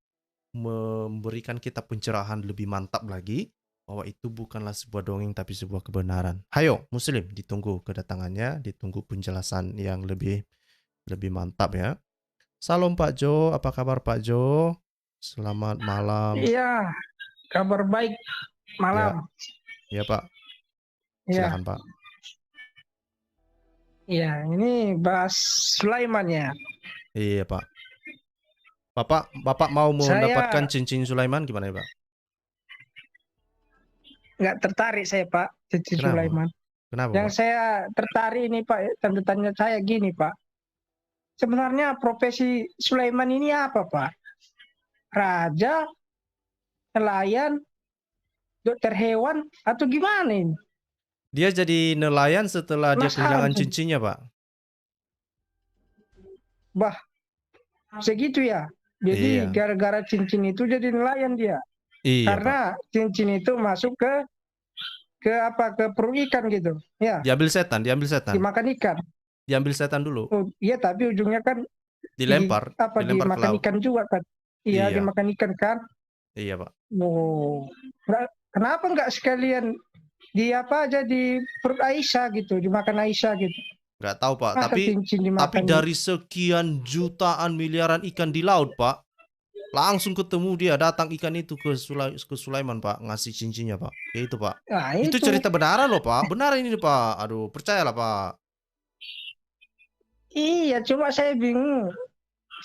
memberikan kita pencerahan lebih mantap lagi bahwa itu bukanlah sebuah dongeng tapi sebuah kebenaran. Hayo muslim, ditunggu kedatangannya, ditunggu penjelasan yang lebih mantap ya. Salam Pak Jo, apa kabar Pak Jo? Selamat malam. Iya, kabar baik Ya, malam. ya Pak. Iya, Silakan Pak. iya. Ini bahas Sulaiman ya. Iya Pak. Bapak mau Saya mendapatkan cincin Sulaiman gimana ya Pak? nggak tertarik saya Pak, Cici Kenapa? Sulaiman. Kenapa Yang Pak? saya tertarik ini Pak, tanda tanya saya gini Pak. Sebenarnya profesi Sulaiman ini apa Pak? Raja, nelayan, dokter hewan, atau gimana ini? Dia jadi nelayan setelah dia Penasaran kehilangan saya. cincinnya Pak. Bah, segitu ya. Jadi Iya. gara-gara cincin itu jadi nelayan dia. Iya Pak. Karena cincin itu masuk ke perut ikan gitu. Ya, Diambil setan. dimakan ikan. Diambil setan dulu. Oh, iya, tapi ujungnya kan Dilempar ke dimakan laut. ikan juga kan. Iya, Iya. dimakan ikan kan. Iya Pak. Oh, kenapa nggak sekalian di apa aja di perut Aisyah gitu, dimakan Aisyah gitu. Nggak tahu Pak. Masa cincin Tapi dimakan gitu. dari sekian jutaan miliaran ikan di laut Pak, langsung ketemu dia datang ikan itu ke Sulaiman Pak, ngasih cincinnya Pak. Ya itu Pak. Nah, Itu itu. cerita benaran loh Pak. Benar ini Pak. Aduh, percayalah Pak. Iya, cuma saya bingung.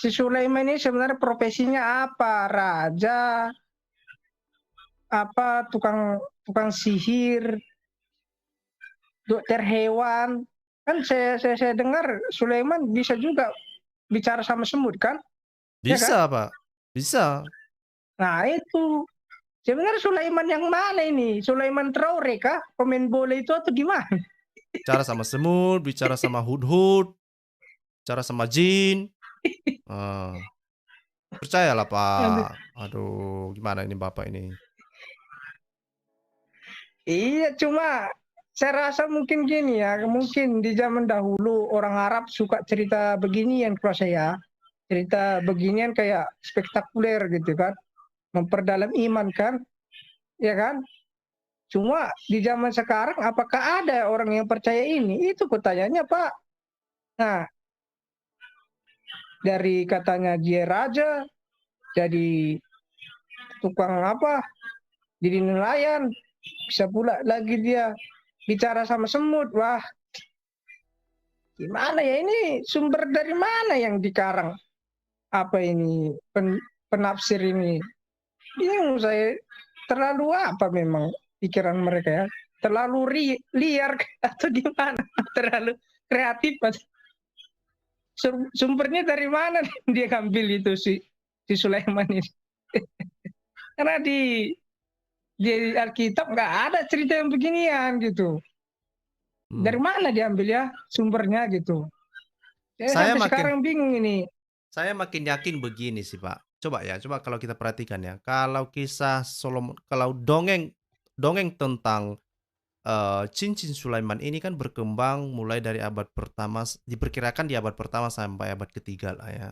Si Sulaiman ini sebenarnya profesinya apa? Raja, apa tukang tukang sihir, dokter hewan. Kan saya dengar Sulaiman bisa juga bicara sama semut kan? Ya kan? Bisa Pak. Bisa. Nah, itu. Sebenarnya Sulaiman yang mana ini? Sulaiman Traore kah? Pemain bola itu atau gimana? Bicara sama semut, bicara sama hudhud, bicara sama jin. Percayalah Pak. Aduh, gimana ini Bapak ini? Iya, cuma saya rasa mungkin gini ya, mungkin di zaman dahulu orang Arab suka cerita beginian kalau saya. Cerita beginian kayak spektakuler gitu kan. Memperdalam iman kan, ya kan? Cuma di zaman sekarang apakah ada orang yang percaya ini? Itu pertanyaannya Pak. Nah, dari katanya dia raja, jadi tukang apa, jadi nelayan, bisa pula lagi dia bicara sama semut. Wah, gimana ya ini, sumber dari mana yang dikarang? Apa ini penafsir ini? Bingung saya, terlalu apa memang pikiran mereka ya? Terlalu liar atau gimana? Terlalu kreatif. Sumbernya dari mana dia ngambil itu si Sulaiman ini? Karena di Alkitab nggak ada cerita yang beginian gitu. Dari mana diambil ya sumbernya gitu? Saya Sampai makin sekarang bingung ini. Saya makin yakin begini sih Pak. Coba kalau kita perhatikan ya. Kalau kisah Solomon, kalau dongeng tentang cincin Sulaiman ini kan berkembang mulai dari abad pertama, diperkirakan di abad pertama sampai abad ketiga lah ya.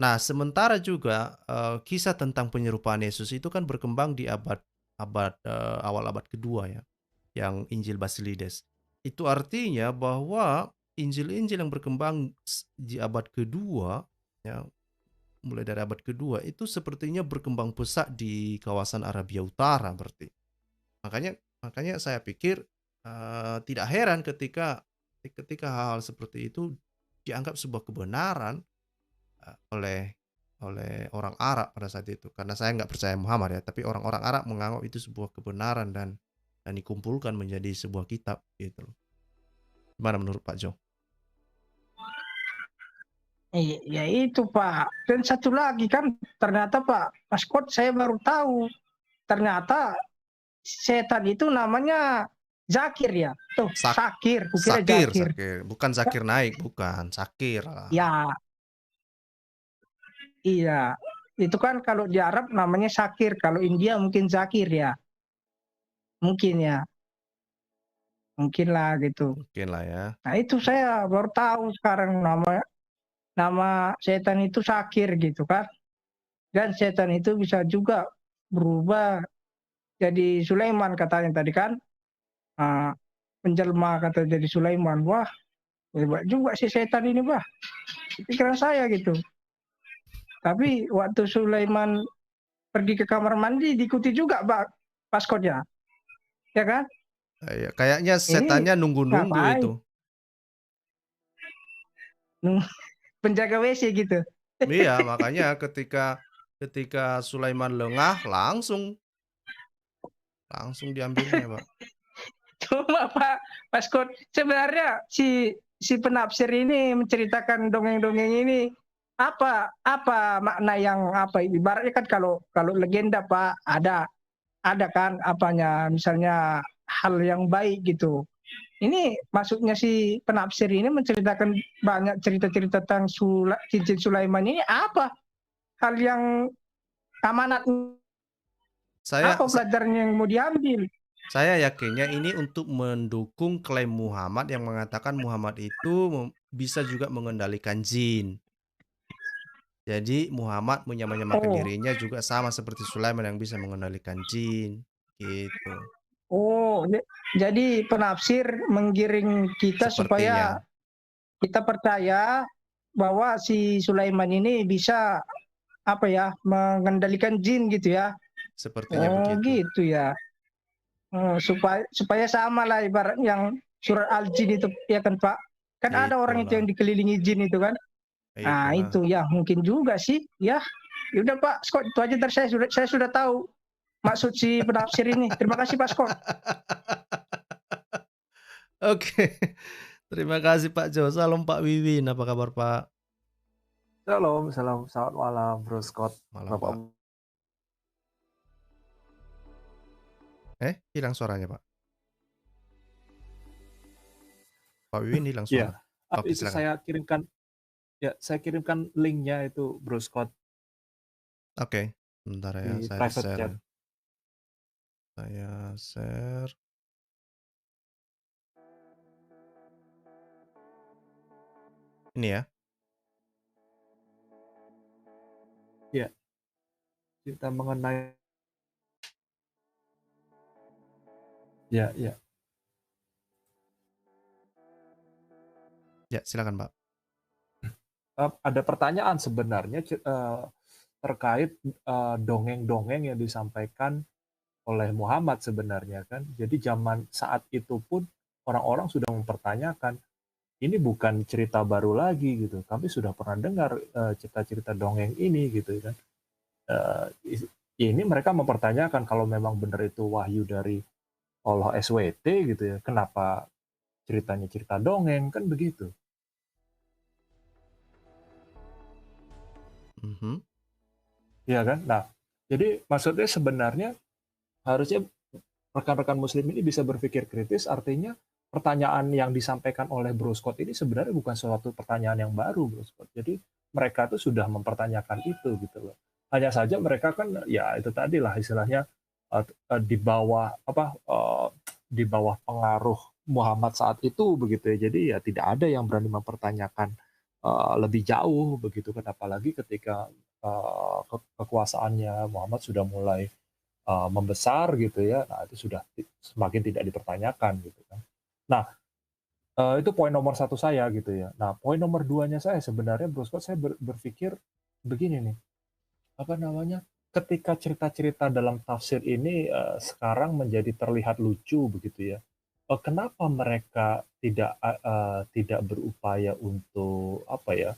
Nah, sementara juga kisah tentang penyerupaan Yesus itu kan berkembang di awal abad kedua ya, yang Injil Basilides. Itu artinya bahwa Injil-Injil yang berkembang di abad kedua, ya, mulai dari abad kedua itu sepertinya berkembang pesat di kawasan Arabia Utara berarti. Makanya saya pikir tidak heran ketika hal-hal seperti itu dianggap sebuah kebenaran oleh orang Arab pada saat itu. Karena saya nggak percaya Muhammad ya, tapi orang-orang Arab menganggap itu sebuah kebenaran dan dikumpulkan menjadi sebuah kitab gitu. Gimana menurut Pak Jo? Ya itu Pak. Dan satu lagi kan ternyata Pak Maskot saya baru tahu. Ternyata setan itu namanya Zakir ya. Tuh, Sak Sakir, kukira Sakir, Zakir. Sakir. Bukan Zakir Naik, bukan. Sakir lah. Ya, iya. Itu kan kalau di Arab namanya Sakir, kalau India mungkin Zakir ya. Mungkin ya, mungkin lah gitu. Mungkin lah ya. Nah, itu saya baru tahu sekarang nama setan itu Sakir gitu kan. Dan setan itu bisa juga berubah jadi Sulaiman katanya tadi kan. Nah, menjelma kata jadi Sulaiman. Wah, hebat juga si setan ini, bah. Pikiran saya gitu. Tapi waktu Sulaiman pergi ke kamar mandi diikuti juga, bah, paskotnya. Ya kan? Ya, kayaknya Ini setannya nunggu-nunggu ngapain? itu. Penjaga WC gitu. Iya, makanya ketika Sulaiman lengah langsung diambilnya, Pak. Cuma Pak Paskot, sebenarnya si penafsir ini menceritakan dongeng-dongeng ini apa makna yang apa ibaratnya kan kalau legenda Pak ada kan apanya misalnya hal yang baik gitu. Ini maksudnya si penafsir ini menceritakan banyak cerita-cerita tentang cincin Sulaiman ini apa? Hal yang amanat Saya apa pelajarannya yang mau diambil? Saya yakinnya ini untuk mendukung klaim Muhammad yang mengatakan Muhammad itu bisa juga mengendalikan jin. Jadi Muhammad menyamakan Oh, dirinya juga sama seperti Sulaiman yang bisa mengendalikan jin, gitu. oh, jadi penafsir menggiring kita supaya Sepertinya, kita percaya bahwa si Sulaiman ini bisa apa ya mengendalikan jin gitu ya. sepertinya Oh begitu. gitu ya. Supaya sama lah ibarat yang surat Al-Jin itu ya kan Pak. Kan ada orang itu Itulah, yang dikelilingi jin itu kan. Nah itulah. itu ya mungkin juga sih ya. Yaudah Pak Scott itu aja dari saya sudah tahu maksud si penafsir ini. Terima kasih Pak Scott. Oke, terima kasih Pak Jo. Salam Pak Wiwin, apa kabar Pak? Shalom, salam, selamat malam, Bro Scott. Malam Bapak Pak. Hilang suaranya Pak. Pak Wiwin hilang ya, suara. Oke, itu silakan. saya kirimkan linknya itu Bro Scott Oke, bentar ya, di saya private share. chat. Saya share. Ini ya. Ya, kita mengenai ya. Ya, silakan Pak. Ada pertanyaan sebenarnya terkait dongeng-dongeng yang disampaikan oleh Muhammad sebenarnya kan. Jadi zaman saat itu pun orang-orang sudah mempertanyakan ini bukan cerita baru lagi gitu. Kami sudah pernah dengar cerita-cerita dongeng ini gitu kan. Ini mereka mempertanyakan kalau memang benar itu wahyu dari Allah SWT gitu ya. Kenapa ceritanya cerita dongeng kan begitu? Ya kan? Nah, jadi maksudnya sebenarnya harusnya rekan-rekan muslim ini bisa berpikir kritis, artinya pertanyaan yang disampaikan oleh Bro Scott ini sebenarnya bukan suatu pertanyaan yang baru, Bro Scott. Jadi mereka tuh sudah mempertanyakan itu gitu loh. Hanya saja mereka kan ya itu tadi lah istilahnya di bawah di bawah pengaruh Muhammad saat itu begitu ya. Jadi ya tidak ada yang berani mempertanyakan lebih jauh begitu kan, apalagi ketika kekuasaannya Muhammad sudah mulai membesar gitu ya, nah itu sudah semakin tidak dipertanyakan gitu kan. Nah itu poin nomor satu saya gitu ya. Nah poin nomor duanya saya sebenarnya Bro Scott, saya berpikir begini nih, apa namanya, ketika cerita-cerita dalam tafsir ini sekarang menjadi terlihat lucu begitu ya, kenapa mereka tidak berupaya untuk apa ya,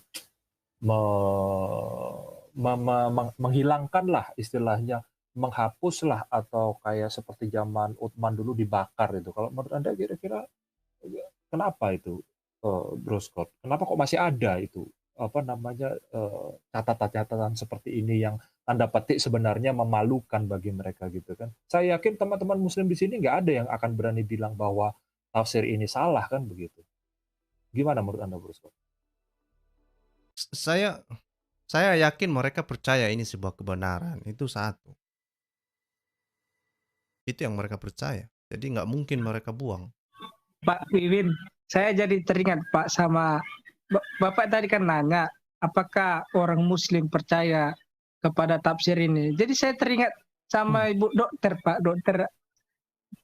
menghilangkanlah istilahnya, menghapuslah atau kayak seperti zaman Utsman dulu dibakar itu. Kalau menurut Anda kira-kira kenapa itu, Bro Scott? Kenapa kok masih ada itu apa namanya catatan-catatan seperti ini yang tanda petik sebenarnya memalukan bagi mereka gitu kan. Saya yakin teman-teman Muslim di sini nggak ada yang akan berani bilang bahwa tafsir ini salah kan begitu. Gimana menurut Anda, Bro Scott? Saya yakin mereka percaya ini sebuah kebenaran. Itu satu. Itu yang mereka percaya. Jadi nggak mungkin mereka buang. Pak Wiwin, saya jadi teringat Pak sama Bapak tadi kan nanya apakah orang Muslim percaya kepada tafsir ini. Jadi saya teringat sama Ibu dokter Pak, dokter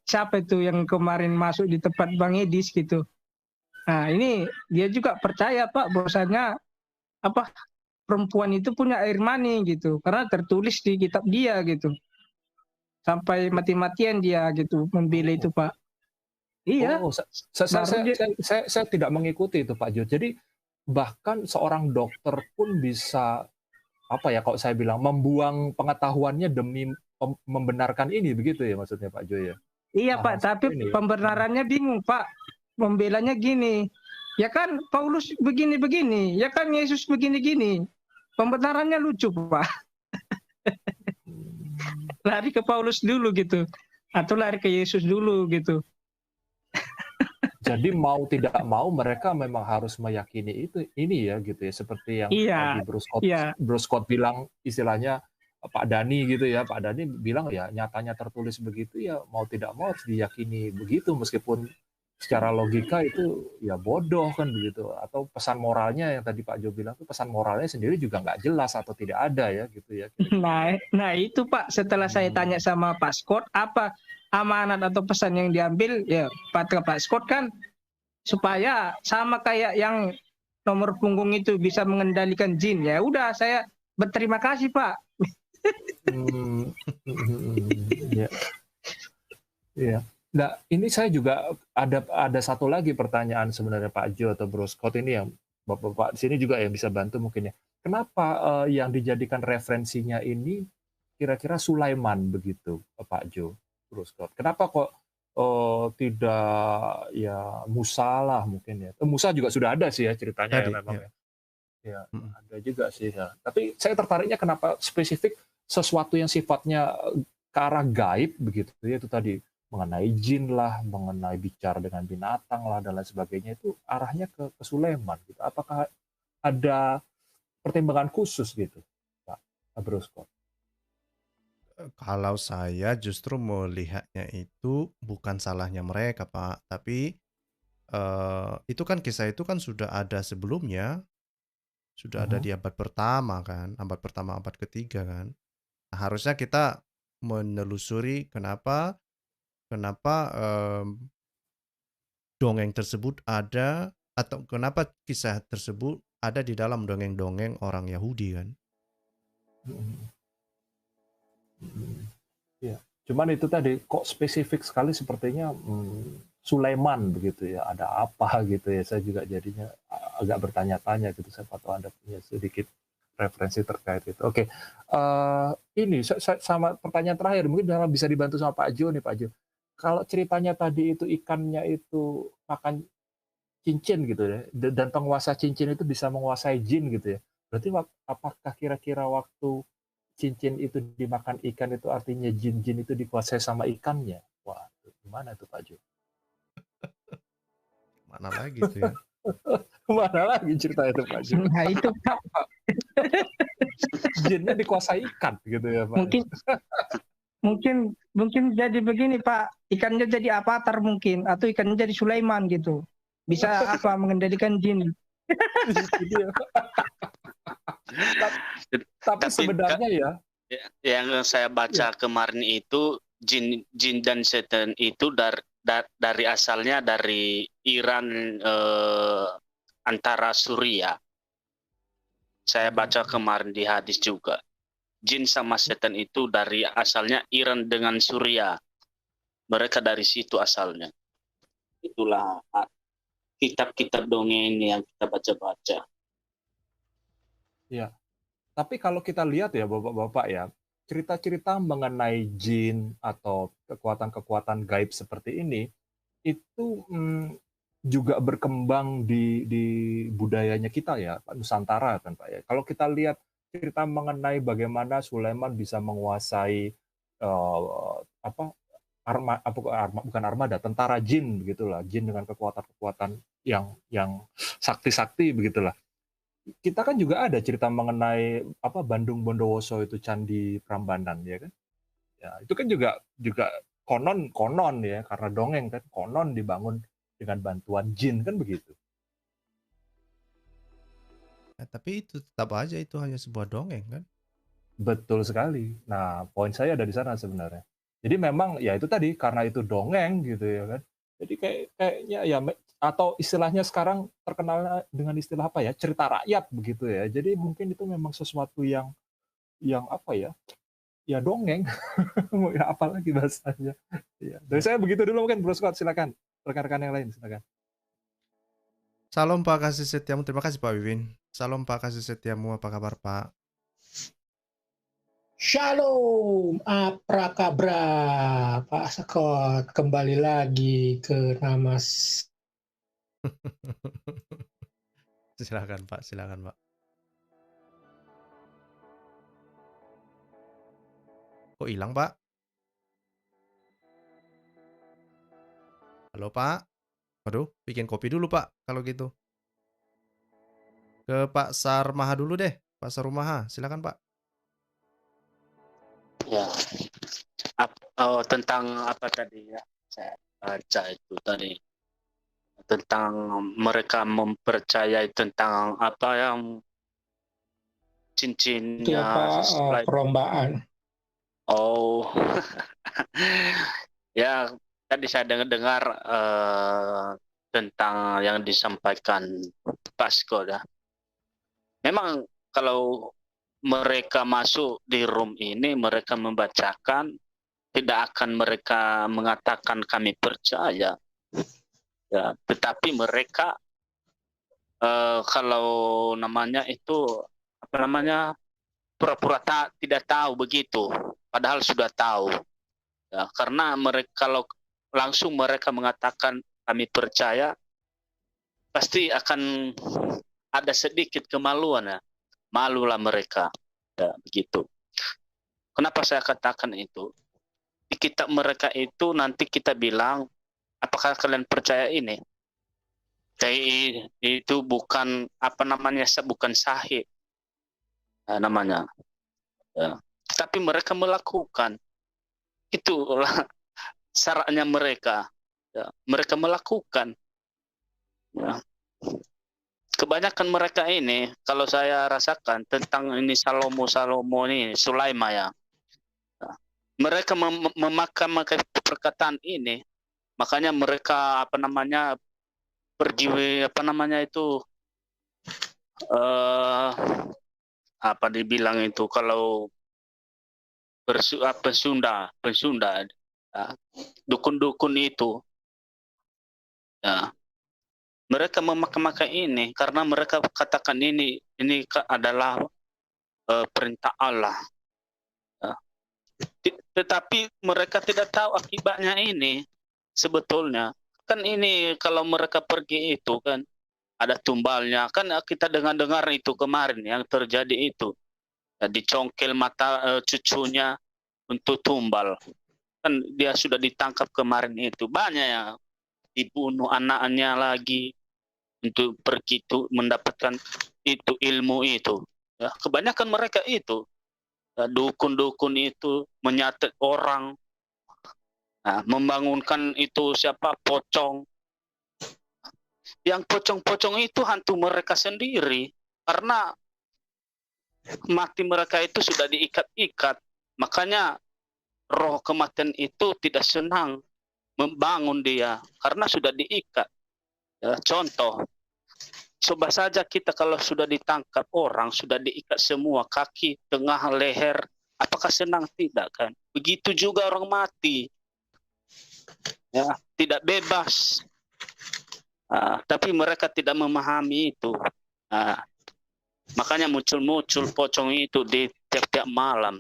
siapa itu yang kemarin masuk di tempat Bang Edis gitu. Nah ini dia juga percaya Pak bahwasanya apa perempuan itu punya air mani gitu, karena tertulis di kitab dia gitu. Sampai mati-matian dia gitu membela itu Pak. Iya. Oh, saya tidak mengikuti itu Pak Jo. Jadi bahkan seorang dokter pun bisa apa ya kalau saya bilang membuang pengetahuannya demi membenarkan ini begitu ya maksudnya Pak Jo ya. Iya Pak, tapi pembenarannya bingung Pak. Membelanya gini. Ya kan Paulus begini-begini, ya kan Yesus begini-gini. Pembenarannya lucu Pak. Lari ke Paulus dulu gitu. Atau lari ke Yesus dulu gitu. Jadi mau tidak mau mereka memang harus meyakini ini ya gitu ya seperti yang tadi Bro Scott bilang istilahnya Pak Dhani gitu ya, Pak Dhani bilang ya nyatanya tertulis begitu ya mau tidak mau harus diyakini begitu meskipun secara logika itu ya bodoh kan begitu, atau pesan moralnya yang tadi Pak Jo bilang itu pesan moralnya sendiri juga nggak jelas atau tidak ada ya gitu ya. Nah itu Pak setelah saya tanya sama Pak Scott apa amanat atau pesan yang diambil ya Pak Scott kan supaya sama kayak yang nomor punggung itu bisa mengendalikan jin. Ya udah saya berterima kasih Pak. Ya. Ya. Nah, ini saya juga ada satu lagi pertanyaan sebenarnya Pak Jo atau Bro Scott ini yang Bapak di sini juga yang bisa bantu mungkin ya. Kenapa yang dijadikan referensinya ini kira-kira Sulaiman begitu Pak Jo, Bro Scott? Kenapa kok tidak ya Musa lah mungkin ya? Musa juga sudah ada sih ya ceritanya ya memang ya. Ya, ada juga sih ya. Tapi saya tertariknya kenapa spesifik sesuatu yang sifatnya ke arah gaib begitu ya, itu tadi mengenai jin lah, mengenai bicara dengan binatang lah dan lain sebagainya, itu arahnya ke Sulaiman gitu. Apakah ada pertimbangan khusus gitu, Pak Bro Scott? Kalau saya justru melihatnya itu bukan salahnya mereka Pak, tapi itu kan kisah itu kan sudah ada sebelumnya, sudah ada di abad pertama kan, abad pertama, abad ketiga kan. Nah, harusnya kita menelusuri kenapa dongeng tersebut ada atau kenapa kisah tersebut ada di dalam dongeng-dongeng orang Yahudi kan. Ya, cuman itu tadi kok spesifik sekali sepertinya Sulaiman begitu ya, ada apa gitu ya, saya juga jadinya agak bertanya-tanya gitu, siapa tahu Anda punya sedikit referensi terkait itu. Oke, ini sama pertanyaan terakhir, mungkin bisa dibantu sama Pak Jo nih Pak Jo. Kalau ceritanya tadi itu ikannya itu makan cincin gitu ya, dan penguasa cincin itu bisa menguasai jin gitu ya, berarti apakah kira-kira waktu cincin itu dimakan ikan itu artinya jin-jin itu dikuasai sama ikannya? Wah, gimana tuh Pak Jo? Mana lagi tuh ya? Mana lagi cerita itu Pak Jo? Nah itu Pak. Jinnya dikuasai ikan gitu ya Pak? Mungkin jadi begini Pak, ikannya jadi avatar mungkin, atau ikannya jadi Sulaiman gitu. Bisa apa mengendalikan jin. Tapi sebenarnya ya yang saya baca kemarin itu jin dan setan itu dari asalnya dari Iran antara Suria. Saya baca kemarin di hadis juga. Jin sama setan itu dari asalnya Iran dengan Suria. Mereka dari situ asalnya. Itulah kitab-kitab dongeng yang kita baca-baca. Ya. Tapi kalau kita lihat ya Bapak-bapak ya, cerita-cerita mengenai jin atau kekuatan-kekuatan gaib seperti ini itu juga berkembang di budayanya kita ya, Pak, Nusantara kan Pak ya. Kalau kita lihat cerita mengenai bagaimana Sulaiman bisa menguasai bukan armada, tentara jin begitulah, jin dengan kekuatan-kekuatan yang sakti-sakti begitulah. Kita kan juga ada cerita mengenai Bandung Bondowoso itu Candi Prambanan, ya kan? Ya, itu kan juga konon ya, karena dongeng kan, konon dibangun dengan bantuan jin kan begitu. Tapi itu tetap aja itu hanya sebuah dongeng kan? Betul sekali. Nah, poin saya ada di sana sebenarnya. Jadi memang ya itu tadi, karena itu dongeng gitu ya kan. Jadi kayaknya ya, atau istilahnya sekarang terkenal dengan istilah apa ya, cerita rakyat begitu ya. Jadi mungkin itu memang sesuatu yang apa ya, ya dongeng. Ya apalagi bahasanya. Ya. Dari saya begitu dulu mungkin, Bro Scott, silakan. Rekan-rekan yang lain silakan. Salam Pak kasih setiamu, terima kasih Pak Wiwin. Salam Pak kasih setiamu, apa kabar Pak? Shalom, apa kabar Pak Scott? Kembali lagi ke nama. Silakan Pak, silakan Pak. Kok hilang Pak? Halo Pak? Waduh, bikin kopi dulu Pak, kalau gitu. Ke Pak Sarmaha dulu deh, Pak Sarumaha, silakan Pak. Ya, tentang apa tadi ya? Saya baca itu tadi tentang mereka mempercayai tentang apa yang cincinnya. Itu apa perlombaan? Oh, ya tadi saya dengar tentang yang disampaikan Pak Scott ya. Memang kalau mereka masuk di room ini, mereka membacakan, tidak akan mereka mengatakan kami percaya. Ya, tetapi mereka kalau namanya itu apa namanya, pura-pura tidak tahu begitu, padahal sudah tahu. Ya, karena mereka kalau langsung mereka mengatakan kami percaya, pasti akan ada sedikit kemaluan ya. Malulah mereka, ya, begitu. Kenapa saya katakan itu? Di kitab mereka itu nanti kita bilang, apakah kalian percaya ini? Itu bukan apa namanya, bukan sahih namanya. Ya. Tapi mereka melakukan, itulah syaratnya mereka. Ya. Mereka melakukan. Ya. Kebanyakan mereka ini, kalau saya rasakan tentang ini Salomo ini, Sulaiman ya. Mereka memakai perkataan ini, makanya mereka apa namanya pergi apa namanya itu apa dibilang itu kalau pensunda dukun-dukun itu ya. Mereka memakai ini karena mereka katakan ini adalah perintah Allah. Ya. Tetapi mereka tidak tahu akibatnya ini sebetulnya. Kan ini kalau mereka pergi itu kan ada tumbalnya. Kan kita dengar itu kemarin yang terjadi itu. Ya, dicongkel mata cucunya untuk tumbal. Kan dia sudah ditangkap kemarin itu. Banyak yang dibunuh anaknya lagi. Untuk pergi itu mendapatkan itu ilmu itu. Ya, kebanyakan mereka itu ya, dukun-dukun itu menyatet orang, nah, membangunkan itu siapa pocong. Yang pocong-pocong itu hantu mereka sendiri karena mati mereka itu sudah diikat-ikat. Makanya roh kematian itu tidak senang membangun dia karena sudah diikat. Ya, contoh, coba saja kita kalau sudah ditangkap orang, sudah diikat semua, kaki, tengah, leher, apakah senang? Tidak kan? Begitu juga orang mati, ya, tidak bebas. Tapi mereka tidak memahami itu. Makanya muncul-muncul pocong itu di tiap-tiap malam.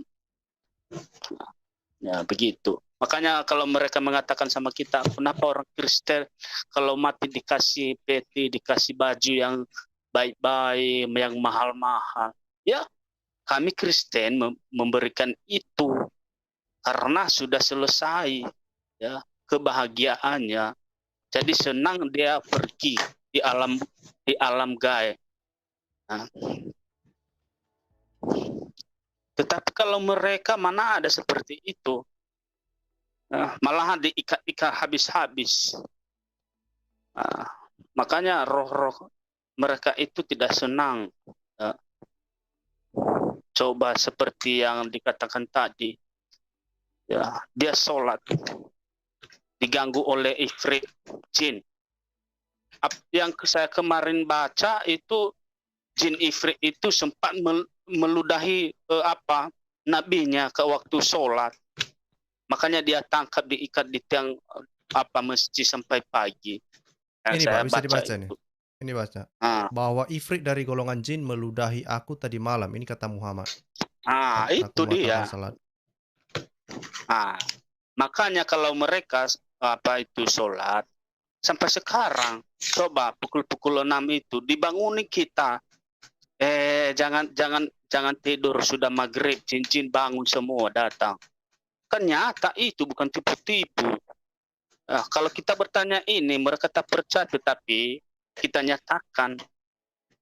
Ya, begitu. Makanya kalau mereka mengatakan sama kita, kenapa orang Kristen kalau mati dikasih peti, dikasih baju yang baik-baik, yang mahal-mahal. Ya, kami Kristen memberikan itu karena sudah selesai ya kebahagiaannya. Jadi senang dia pergi di alam gaib. Nah, tetapi kalau mereka mana ada seperti itu, malahan diikat-ikat habis-habis. Makanya roh-roh mereka itu tidak senang. Coba seperti yang dikatakan tadi, ya dia sholat diganggu oleh ifrit jin. Yang saya kemarin baca itu jin ifrit itu sempat meludahi nabinya ke waktu sholat. Makanya dia tangkap diikat di tiang masjid sampai pagi. Yang Ini saya Pak, bisa baca dibaca itu. nih. Ini baca. Bahwa ifrit dari golongan jin meludahi aku tadi malam. Ini kata Muhammad. Itu dia. Makanya kalau mereka itu sholat sampai sekarang, coba pukul 6 itu dibanguni kita. Jangan tidur, sudah maghrib, jin bangun semua datang. Kan nyata itu, bukan tipu-tipu. Kalau kita bertanya ini, mereka tak percaya, tetapi kita nyatakan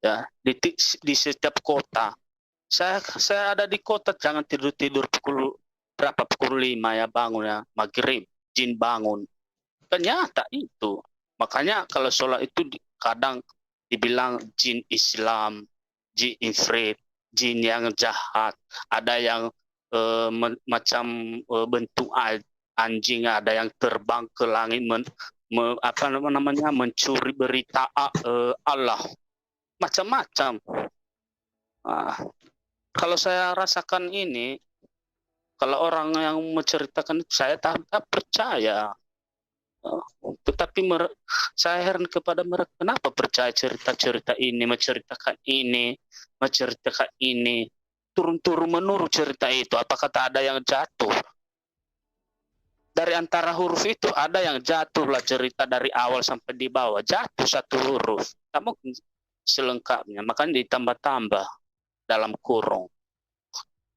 ya di setiap kota. Saya ada di kota, jangan tidur pukul 5 ya bangun ya maghrib, jin bangun. Ternyata itu. Makanya kalau sholat itu kadang dibilang jin Islam, jin ifrit, jin yang jahat. Ada yang macam bentuk anjing, ada yang terbang ke langit mencuri berita Allah, macam-macam. Kalau saya rasakan ini, kalau orang yang menceritakan itu, saya tak percaya. Tetapi saya heran kepada mereka, kenapa percaya cerita-cerita ini, menceritakan ini, turun-turun menurun cerita itu. Apakah tak ada yang jatuh? Dari antara huruf itu ada yang jatuh lah, cerita dari awal sampai di bawah. Jatuh satu huruf. Tak mungkin selengkapnya. Makanya ditambah-tambah dalam kurung.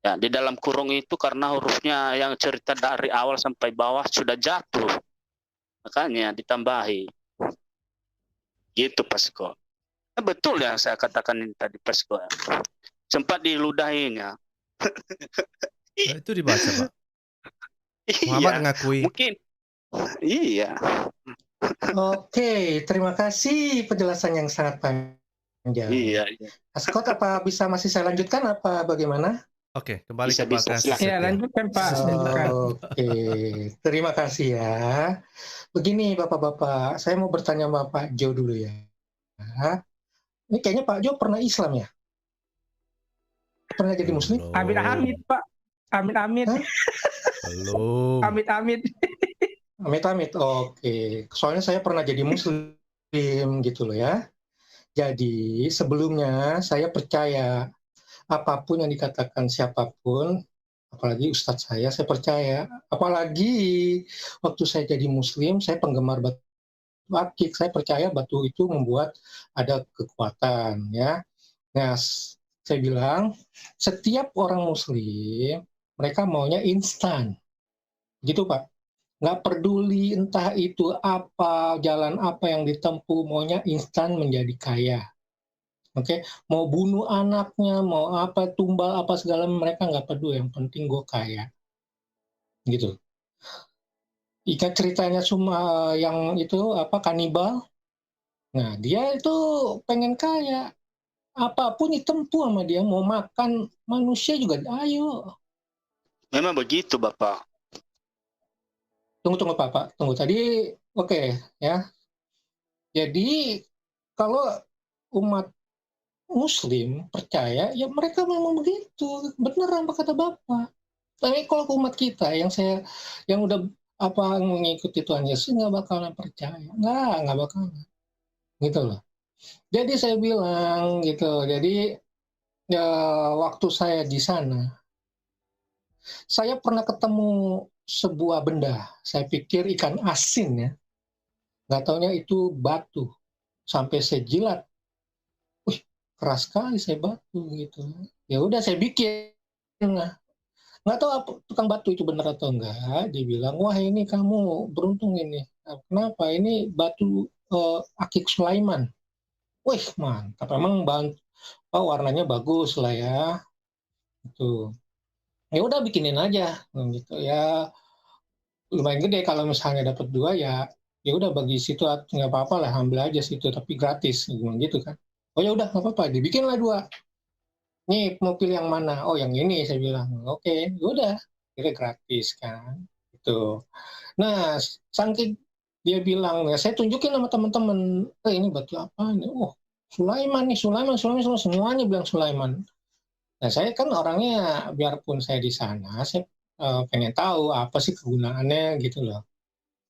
Ya, di dalam kurung itu karena hurufnya yang cerita dari awal sampai bawah sudah jatuh. Makanya ditambahi. Gitu Pasko. Betul yang saya katakan ini tadi Pasko. Sempat diludahinya. Itu dibaca Pak. Muhammad ngakui. Mungkin. Iya. Oke, terima kasih penjelasan yang sangat panjang. Iya. Ascot, apa bisa masih saya lanjutkan apa bagaimana? Oke, kembali ke Pak Kasih. Ya, lanjutkan Pak. Oke, terima kasih ya. Begini Bapak-Bapak, saya mau bertanya sama Pak Jo dulu ya. Ini kayaknya Pak Jo pernah Islam ya? Pernah jadi Muslim? Amit-amit Pak. Amit-amit. Belum. Amit-amit. Amit-amit, oke. Soalnya saya pernah jadi Muslim gitu loh ya. Jadi sebelumnya saya percaya apapun yang dikatakan siapapun, apalagi ustadz saya percaya. Apalagi waktu saya jadi Muslim, saya penggemar batu akik. Saya percaya batu itu membuat ada kekuatan ya. Nah, saya bilang setiap orang Muslim mereka maunya instan, gitu Pak. Nggak peduli entah itu apa, jalan apa yang ditempuh, maunya instan menjadi kaya. Oke, mau bunuh anaknya, mau apa, tumbal apa segala, mereka nggak peduli, yang penting gue kaya. Gitu. Ikat ceritanya cuma yang itu, kanibal. Nah, dia itu pengen kaya. Apapun ditempuh sama dia, mau makan manusia juga, ayo. Memang begitu, Bapak. Tunggu Pak. Tunggu tadi, oke, ya. Jadi, kalau umat Muslim percaya, ya mereka memang begitu. Benar apa kata Bapak. Tapi kalau umat kita, yang udah mengikuti Tuhan Yesus, nggak bakalan percaya. Nggak bakalan. Gitu loh. Jadi saya bilang, gitu. Jadi, ya, waktu saya di sana, saya pernah ketemu sebuah benda. Saya pikir ikan asin ya. Nggak taunya itu batu. Sampai saya jilat. Wih, keras sekali saya batu gitu. Ya udah saya bikin. Nah, nggak tahu apa, tukang batu itu benar atau enggak. Dia bilang, wah ini kamu beruntung ini. Nah, kenapa? Ini batu akik Sulaiman. Wih, mantap. Emang warnanya bagus lah ya. Itu. Ya udah bikinin aja gitu ya. Lumayan gede kalau misalnya dapat 2 ya. Ya udah bagi situ nggak apa-apa lah, ambil aja situ tapi gratis gitu kan. Oh ya udah nggak apa-apa, dibikinlah 2. Nih mau pilih yang mana? Oh yang ini saya bilang. Oke, ya udah. Kira gratis kan. Itu. Nah, saking dia bilang, ya saya tunjukin sama teman-teman, ini batu apa ini? Oh, Sulaiman nih, Sulaiman, semuanya bilang Sulaiman. Nah, saya kan orangnya, biarpun saya di sana, saya pengen tahu apa sih kegunaannya gitu loh.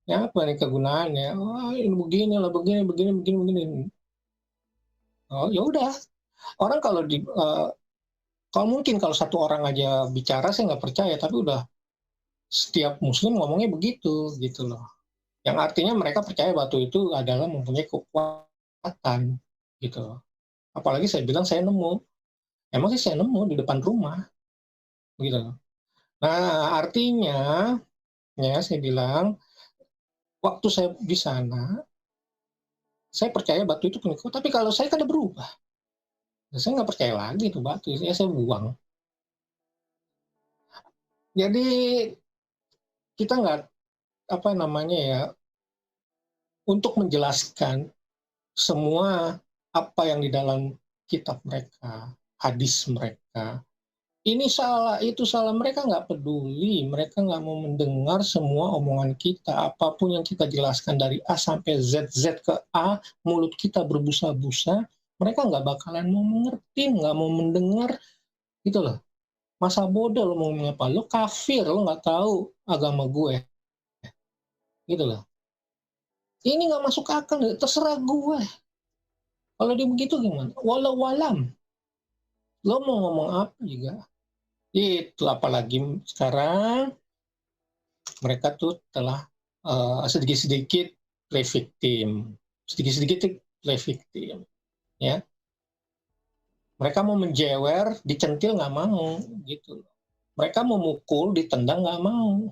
Ya, apa nih kegunaannya? Oh, ini begini lah, begini. Oh, ya udah. Orang kalau mungkin kalau satu orang aja bicara saya nggak percaya, tapi udah setiap Muslim ngomongnya begitu gitu loh. Yang artinya mereka percaya batu itu adalah mempunyai kekuatan gitu. Apalagi saya bilang saya nemu. Emang sih saya nemu di depan rumah gitu. Nah, artinya ya saya bilang waktu saya di sana saya percaya batu itu punya kekuatan. Tapi kalau saya kan udah berubah. Saya nggak percaya lagi itu batu. Saya buang. Jadi kita nggak apa namanya ya untuk menjelaskan semua apa yang di dalam kitab mereka, hadis mereka. Ini salah, itu salah. Mereka nggak peduli. Mereka nggak mau mendengar semua omongan kita. Apapun yang kita jelaskan dari A sampai Z, Z ke A, mulut kita berbusa-busa. Mereka nggak bakalan mau mengerti, nggak mau mendengar. Gitu loh. Masa bodoh lo mau ngomong apa? Lo kafir, lo nggak tahu agama gue. Gitu loh. Ini nggak masuk akal, terserah gue. Kalau dia begitu gimana? Walau walam. Lo mau ngomong apa juga. Itu apalagi sekarang mereka tuh telah sedikit-sedikit play victim. Sedikit-sedikit play victim. Ya. Mereka mau menjewer, dicentil nggak mau. Gitu. Mereka mau mukul, ditendang nggak mau.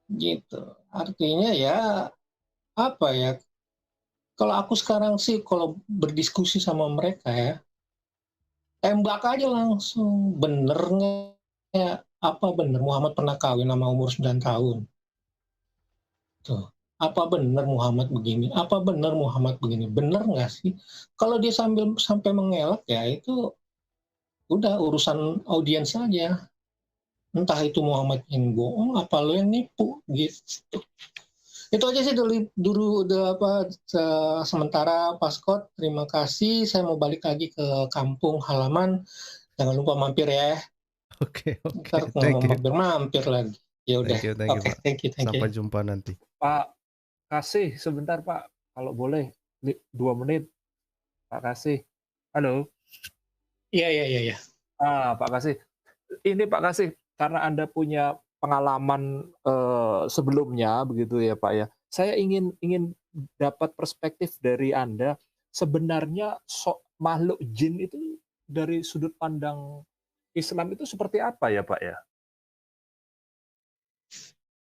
Gitu. Artinya ya, apa ya, kalau aku sekarang sih, kalau berdiskusi sama mereka ya, tembak aja langsung. Bener nggak? Apa bener Muhammad pernah kawin sama umur 9 tahun? Tuh. Apa benar Muhammad begini? Apa benar Muhammad begini? Benar nggak sih? Kalau dia sampai mengelak ya itu udah urusan audiens saja. Entah itu Muhammad yang bohong, apa lo yang nipu gitu. Itu aja sih dulu sementara Pak Scott. Terima kasih. Saya mau balik lagi ke kampung halaman. Jangan lupa mampir ya. Oke. Ntar Thank you. mampir lagi. Ya udah. Thank you, Pak. Thank you. Sampai jumpa nanti. Pak Kasih, sebentar Pak, kalau boleh 2 menit. Pak Kasih, halo. Iya. Pak Kasih, ini Pak Kasih, karena Anda punya pengalaman sebelumnya begitu ya Pak ya. Saya ingin dapat perspektif dari Anda. Sebenarnya makhluk jin itu dari sudut pandang Islam itu seperti apa ya Pak ya?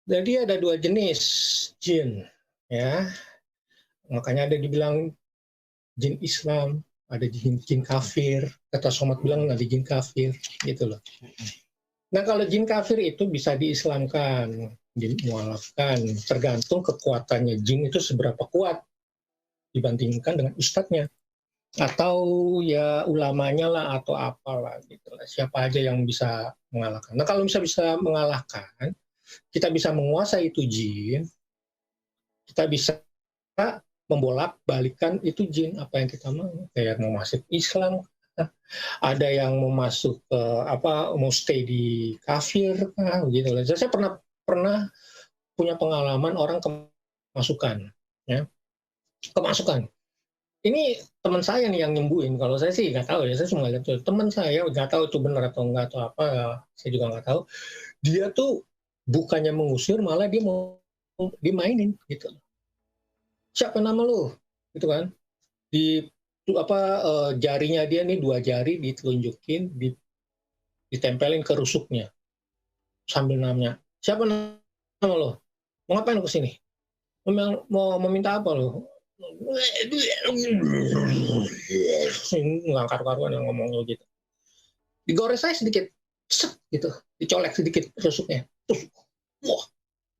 Jadi ada 2 jenis jin, ya. Makanya ada dibilang jin Islam, ada jin kafir. Kata Somad bilang ada jin kafir, gitu loh. Nah kalau jin kafir itu bisa diislamkan, dimualafkan, tergantung kekuatannya jin itu seberapa kuat dibandingkan dengan ustadznya. Atau ya ulamanya lah atau apalah gitu lah. Siapa aja yang bisa mengalahkan. Nah kalau bisa mengalahkan, kita bisa menguasai itu jin, kita bisa membolak-balikan itu jin apa yang kita mau. Kayak mau masuk Islam, ada yang mau masuk ke mau stay di kafir, gitu. Saya pernah punya pengalaman orang kemasukan, ya, kemasukan. Ini teman saya nih yang nyembuhin. Kalau saya sih nggak tahu ya, saya cuma lihat teman saya nggak tahu itu benar atau enggak atau apa, saya juga nggak tahu. Dia tuh bukannya mengusir, malah dia mau dimainin gitu. Siapa nama lu? Gitu kan. jarinya dia nih, 2 jari ditunjukin, ditempelin ke rusuknya sambil nanya, siapa nama lo, mau ngapain lo kesini, mau meminta apa lo, nggak karu-karuan yang ngomongnya gitu, digores saya sedikit, set, gitu, dicolek sedikit rusuknya, terus wah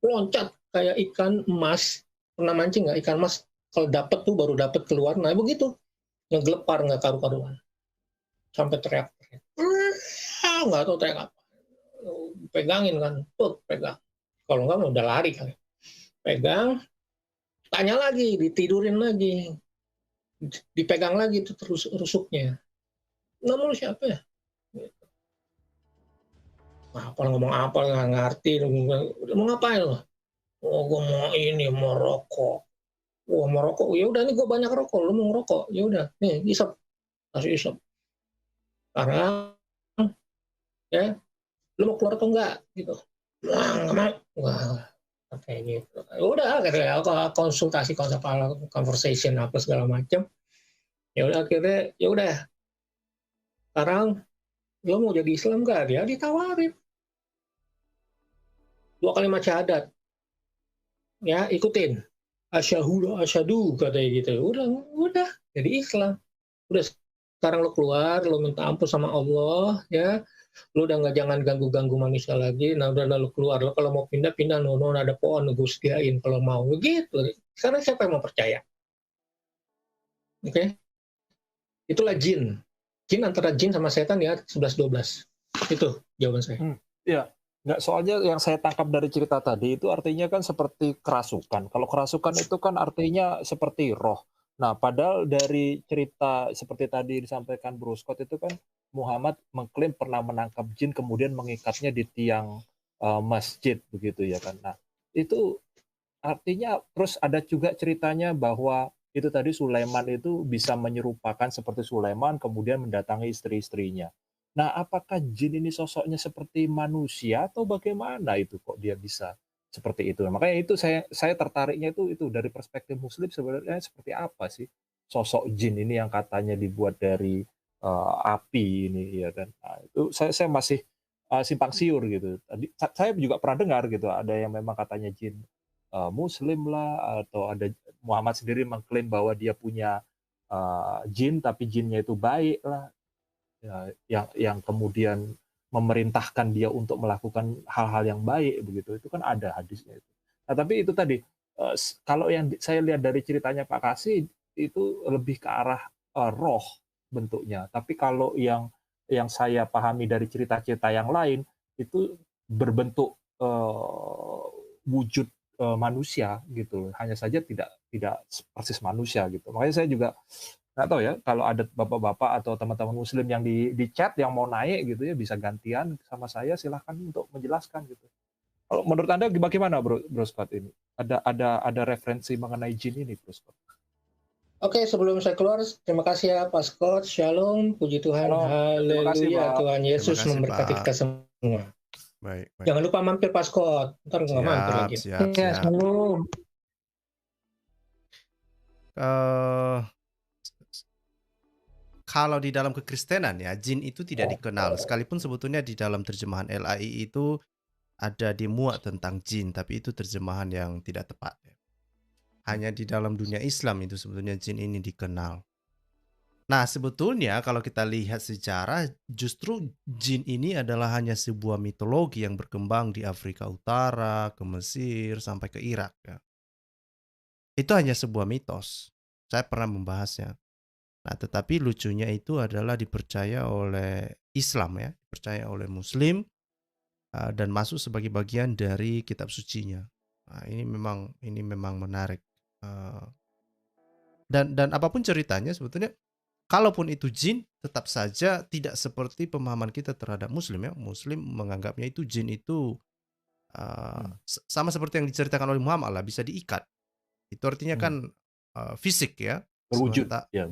loncat kayak ikan emas. Pernah mancing nggak ikan emas? Kalau dapet tuh baru dapet keluar, nah begitu ngegelepar nggak karu-karuan, sampai teriak-teriak, nggak tahu teriak apa, pegangin kan, pegang, kalau nggak udah lari kali, pegang, tanya lagi, ditidurin lagi, dipegang lagi tuh terus rusuknya, nama lu siapa ya? Apa ngomong apa nggak ngerti, mau ngapain lo? Oh, gue mau rokok. Wah, mau rokok. Ya udah nih gue banyak rokok. Lu mau ngerokok? Ya udah, nih isap. Kasih isap. Karena ya, lu mau keluar atau enggak gitu. Wah, enggak mau. Wah, kayak gitu. Ya udah, kayak konsultasi konsep conversation apa segala macam. Ya udah akhirnya ya udah. Sekarang lu mau jadi Islam enggak? Dia ditawarin 2 kalimat syahadat. Ya, ikutin. Asyhadu katanya gitu. Udah jadi Islam. Udah, sekarang lo keluar, lo minta ampun sama Allah, ya, lo udah nggak, jangan ganggu manusia lagi. Nah udah lo keluar, lo kalau mau pindah nono ada pohon gue sediain kalau mau, begitu. Karena siapa yang mau percaya? Oke, itulah jin antara jin sama setan ya, 11-12. Itu jawaban saya. Ya, nggak, soalnya yang saya tangkap dari cerita tadi itu artinya kan seperti kerasukan. Kalau kerasukan itu kan artinya seperti roh. Nah, padahal dari cerita seperti tadi disampaikan Bro Scott itu kan Muhammad mengklaim pernah menangkap jin kemudian mengikatnya di tiang masjid begitu ya kan. Nah, itu artinya terus ada juga ceritanya bahwa itu tadi Sulaiman itu bisa menyerupakan seperti Sulaiman kemudian mendatangi istri-istrinya. Nah, apakah jin ini sosoknya seperti manusia atau bagaimana itu kok dia bisa seperti itu? Makanya itu saya tertariknya itu dari perspektif Muslim sebenarnya seperti apa sih sosok jin ini yang katanya dibuat dari api ini ya kan? Nah, itu saya masih simpang siur gitu. Tadi saya juga pernah dengar gitu ada yang memang katanya jin Muslim lah atau ada Muhammad sendiri mengklaim bahwa dia punya jin tapi jinnya itu baik lah. Ya, yang kemudian memerintahkan dia untuk melakukan hal-hal yang baik begitu, itu kan ada hadisnya itu. Nah, tapi itu tadi kalau yang saya lihat dari ceritanya Pak Kasih itu lebih ke arah roh bentuknya. Tapi kalau yang saya pahami dari cerita-cerita yang lain itu berbentuk wujud manusia gitu. Hanya saja tidak persis manusia gitu. Makanya saya juga nggak tahu ya, kalau ada bapak-bapak atau teman-teman Muslim yang di chat yang mau naik gitu ya, bisa gantian sama saya, silahkan untuk menjelaskan gitu. Kalau menurut Anda bagaimana Bro Scott ini? Ada referensi mengenai jin ini Bro Scott? Oke, sebelum saya keluar, terima kasih ya Pak Scott. Shalom, puji Tuhan, haleluya, Tuhan Yesus memberkati kita semua. Baik. Jangan lupa mampir Pak Scott, ntar nggak mampir lagi. Siap. Shalom. Kalau di dalam kekristenan ya, jin itu tidak dikenal. Sekalipun sebetulnya di dalam terjemahan LAI itu ada dimuat tentang jin, tapi itu terjemahan yang tidak tepat. Hanya di dalam dunia Islam itu sebetulnya jin ini dikenal. Nah, sebetulnya kalau kita lihat sejarah, justru jin ini adalah hanya sebuah mitologi yang berkembang di Afrika Utara, ke Mesir, sampai ke Irak. Ya. Itu hanya sebuah mitos. Saya pernah membahasnya. Nah, tetapi lucunya itu adalah dipercaya oleh Islam ya, dipercaya oleh Muslim dan masuk sebagai bagian dari kitab sucinya. Nah, ini memang menarik. Dan apapun ceritanya sebetulnya, kalaupun itu jin, tetap saja tidak seperti pemahaman kita terhadap Muslim ya. Muslim menganggapnya itu jin itu sama seperti yang diceritakan oleh Muhammad lah, bisa diikat. Itu artinya kan fisik ya. Berwujud.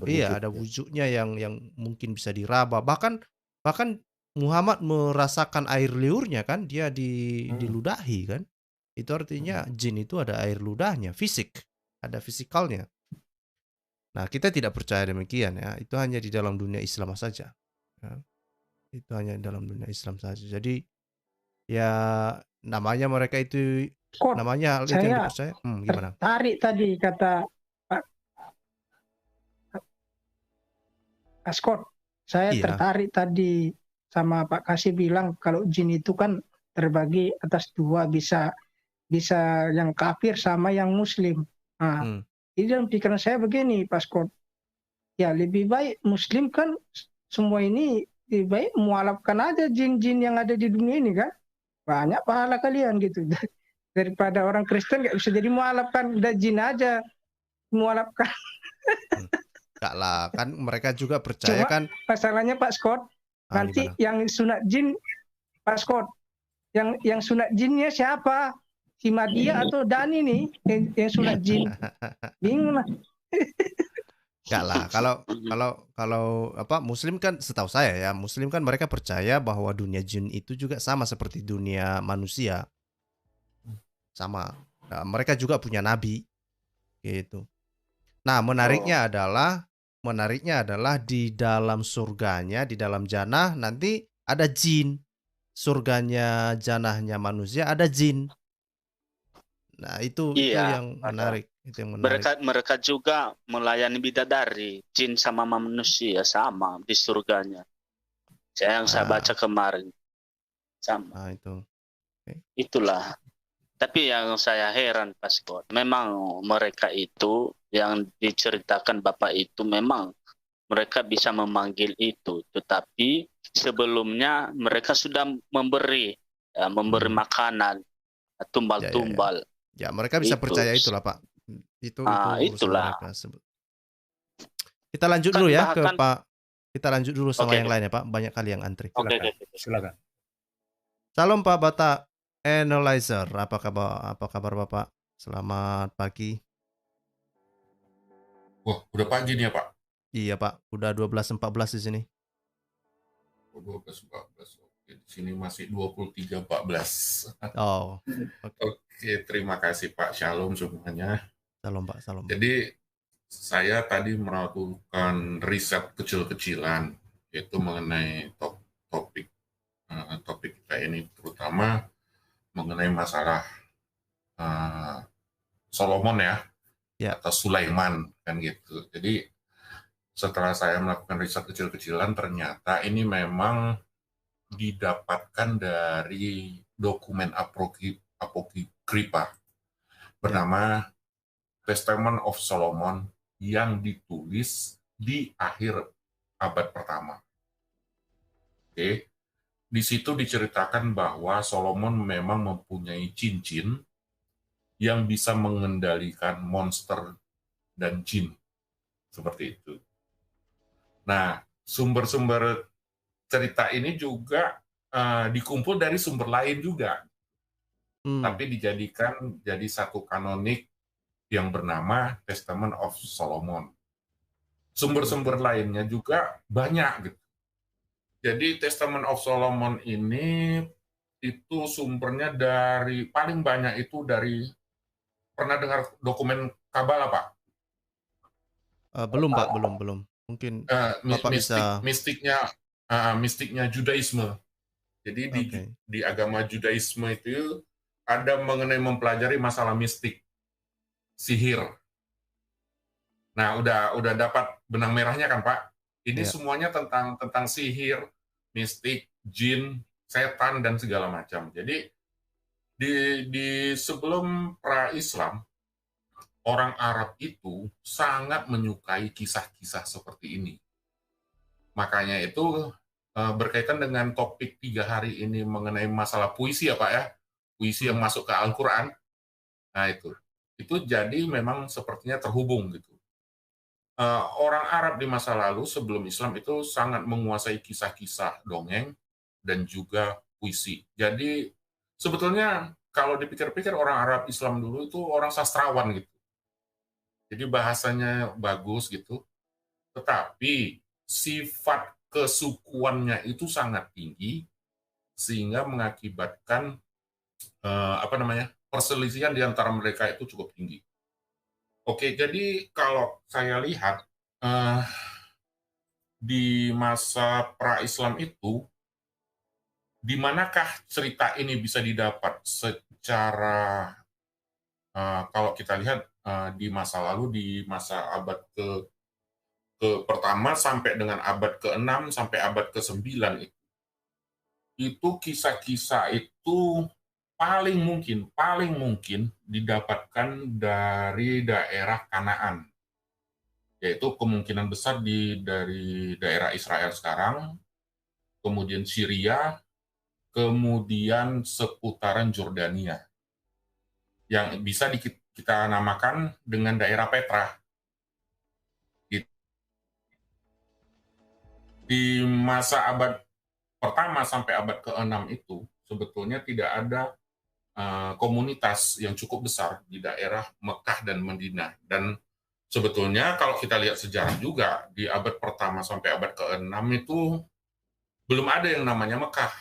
Iya, ada wujudnya yang mungkin bisa diraba. Bahkan Muhammad merasakan air liurnya kan, dia diludahi kan. Itu artinya jin itu ada air ludahnya, fisik, ada fisikalnya. Nah, kita tidak percaya demikian ya. Itu hanya di dalam dunia Islam saja. Ya. Itu hanya di dalam dunia Islam saja. Jadi ya namanya mereka itu Scott, namanya hal itu yang saya dipercaya. Gimana? tertarik tadi kata Pak Scott. Saya Iya. tertarik tadi sama Pak Kasih bilang kalau jin itu kan terbagi atas dua, bisa yang kafir sama yang muslim. Nah, di dalam pikiran saya begini, Pak Scott. Ya lebih baik muslim kan semua ini lebih baik mualafkan aja jin-jin yang ada di dunia ini kan. Banyak pahala kalian gitu. Daripada orang Kristen nggak bisa jadi mualafkan, udah jin aja mualafkan. Enggak lah, kan mereka juga percaya Cuma kan. masalahnya Pak Scott, nanti Gimana? yang sunat jin, Pak Scott, yang sunat jinnya siapa? Si Madia atau Dani nih yang sunat jin? Bingung lah. Enggak lah, kalau apa Muslim kan setahu saya ya, Muslim kan mereka percaya bahwa dunia jin itu juga sama seperti dunia manusia. Sama. Nah, mereka juga punya nabi gitu. Nah, menariknya adalah di dalam surganya, di dalam jannah nanti ada jin. Surganya, jannahnya manusia ada jin. Nah, itu Iya, yang menarik. Itu yang menarik. mereka juga melayani bidadari, jin sama manusia sama di surganya. Saya baca kemarin. Sama. Nah, itu. Itulah. Tapi yang saya heran Pak Scott, memang mereka itu yang diceritakan Bapak itu memang mereka bisa memanggil itu, tetapi sebelumnya mereka sudah memberi makanan, tumbal-tumbal. Ya, mereka bisa percaya itulah Pak. Itu urusan itulah. mereka. Kita lanjut dulu ya ke Pak. Kita lanjut dulu sama yang lain ya Pak. Banyak kali yang antri. Silakan. Salam Pak Bata Analyzer. Apa kabar Bapak? Selamat pagi. Wah, udah pagi nih ya Pak? Iya Pak, udah 12.14 di sini. 12.14. Oke, di sini masih 23.14. Oh. Oke, terima kasih Pak. Shalom semuanya. Salam Pak, salam. Jadi saya tadi melakukan riset kecil-kecilan yaitu mengenai topik kita ini, terutama mengenai masalah Solomon ya, atau Sulaiman kan gitu. Jadi setelah saya melakukan riset kecil-kecilan, ternyata ini memang didapatkan dari dokumen apokripa bernama Testament of Solomon yang ditulis di akhir abad pertama. Oke. Di situ diceritakan bahwa Solomon memang mempunyai cincin yang bisa mengendalikan monster dan jin. Seperti itu. Nah, sumber-sumber cerita ini juga dikumpul dari sumber lain juga. Tapi dijadikan jadi satu kanonik yang bernama Testament of Solomon. Sumber-sumber lainnya juga banyak gitu. Jadi Testament of Solomon ini itu sumbernya dari paling banyak itu dari, pernah dengar dokumen Kabbalah Pak? Belum Pak, belum. Mungkin Bapak bisa mistiknya Judaisme. Jadi di agama Judaisme itu ada mengenai mempelajari masalah mistik, sihir. Nah, udah dapat benang merahnya kan Pak? Ini semuanya tentang sihir, mistik, jin, setan dan segala macam. Jadi di sebelum pra-Islam, orang Arab itu sangat menyukai kisah-kisah seperti ini. Makanya itu berkaitan dengan topik 3 hari ini mengenai masalah puisi ya Pak ya, puisi yang masuk ke Al-Quran. Nah itu jadi memang sepertinya terhubung gitu. Orang Arab di masa lalu sebelum Islam itu sangat menguasai kisah-kisah dongeng dan juga puisi. Jadi sebetulnya kalau dipikir-pikir orang Arab Islam dulu itu orang sastrawan gitu. Jadi bahasanya bagus gitu. Tetapi sifat kesukuannya itu sangat tinggi sehingga mengakibatkan perselisihan di antara mereka itu cukup tinggi. Oke, jadi kalau saya lihat eh, di masa pra-Islam itu, di manakah cerita ini bisa didapat secara kalau kita lihat di masa lalu, di masa abad ke pertama sampai dengan abad ke-6 sampai abad ke-9 itu kisah-kisah itu paling mungkin didapatkan dari daerah Kanaan, yaitu kemungkinan besar dari daerah Israel sekarang, kemudian Syria, kemudian seputaran Jordania, yang bisa kita namakan dengan daerah Petra. Di masa abad pertama sampai abad ke-6 itu sebetulnya tidak ada komunitas yang cukup besar di daerah Mekah dan Madinah. Dan sebetulnya kalau kita lihat sejarah juga, di abad pertama sampai abad ke-6 itu belum ada yang namanya Mekah,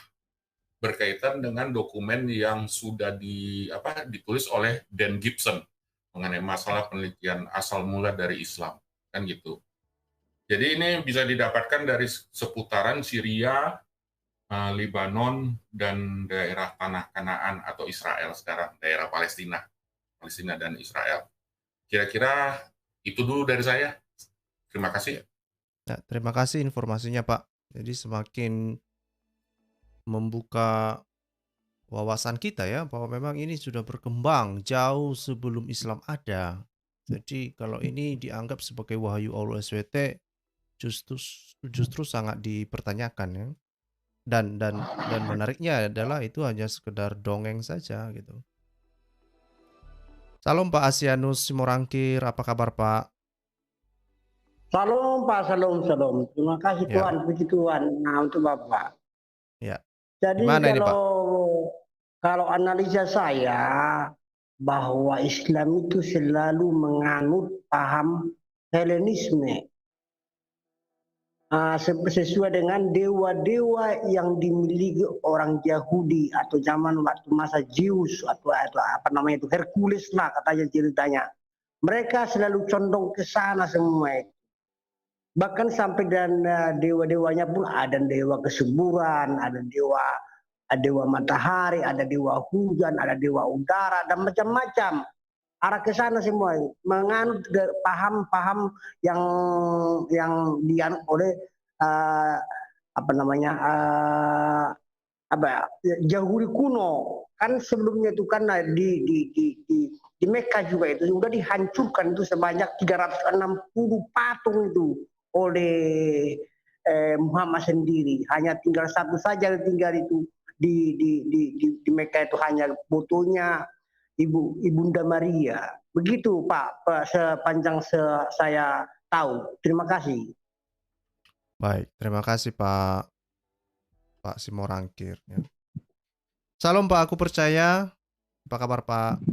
berkaitan dengan dokumen yang sudah ditulis oleh Dan Gibson mengenai masalah penelitian asal mula dari Islam, kan gitu. Jadi ini bisa didapatkan dari seputaran Syria, Lebanon, dan daerah tanah Kanaan atau Israel sekarang, daerah Palestina dan Israel. Kira-kira itu dulu dari saya. Terima kasih. Ya, terima kasih informasinya, Pak. Jadi semakin membuka wawasan kita ya, bahwa memang ini sudah berkembang jauh sebelum Islam ada. Jadi kalau ini dianggap sebagai wahyu Allah SWT, justru sangat dipertanyakan ya. Dan menariknya adalah itu hanya sekedar dongeng saja gitu. Salam Pak Asianus Simorangkir, apa kabar Pak? Salam Pak, salam. Terima kasih Ya. Tuhan, puji Tuhan. Nah, untuk Bapak. Ya. Jadi Gimana ini, Pak? kalau analisa saya bahwa Islam itu selalu menganut paham Helenisme. Sesuai dengan dewa-dewa yang dimiliki orang Yahudi atau zaman waktu masa Zeus atau apa namanya itu Hercules lah katanya ceritanya. Mereka selalu condong ke sana semua. Bahkan sampai dan dewa-dewanya pun ada dewa kesuburan, ada dewa matahari, ada dewa hujan, ada dewa udara dan macam-macam. Arah ke sana semua, menganut paham-paham yang dianut oleh Yahudi kuno. Kan sebelumnya itu kan di Mekah juga itu sudah dihancurkan itu sebanyak 360 patung itu oleh Muhammad sendiri. Hanya tinggal satu saja tinggal itu di Mekah itu hanya fotonya Ibunda Maria. Begitu Pak, sepanjang saya tahu. Terima kasih. Baik, terima kasih Pak Simorangkir. Ya. Salam Pak, aku percaya. Apa kabar Pak?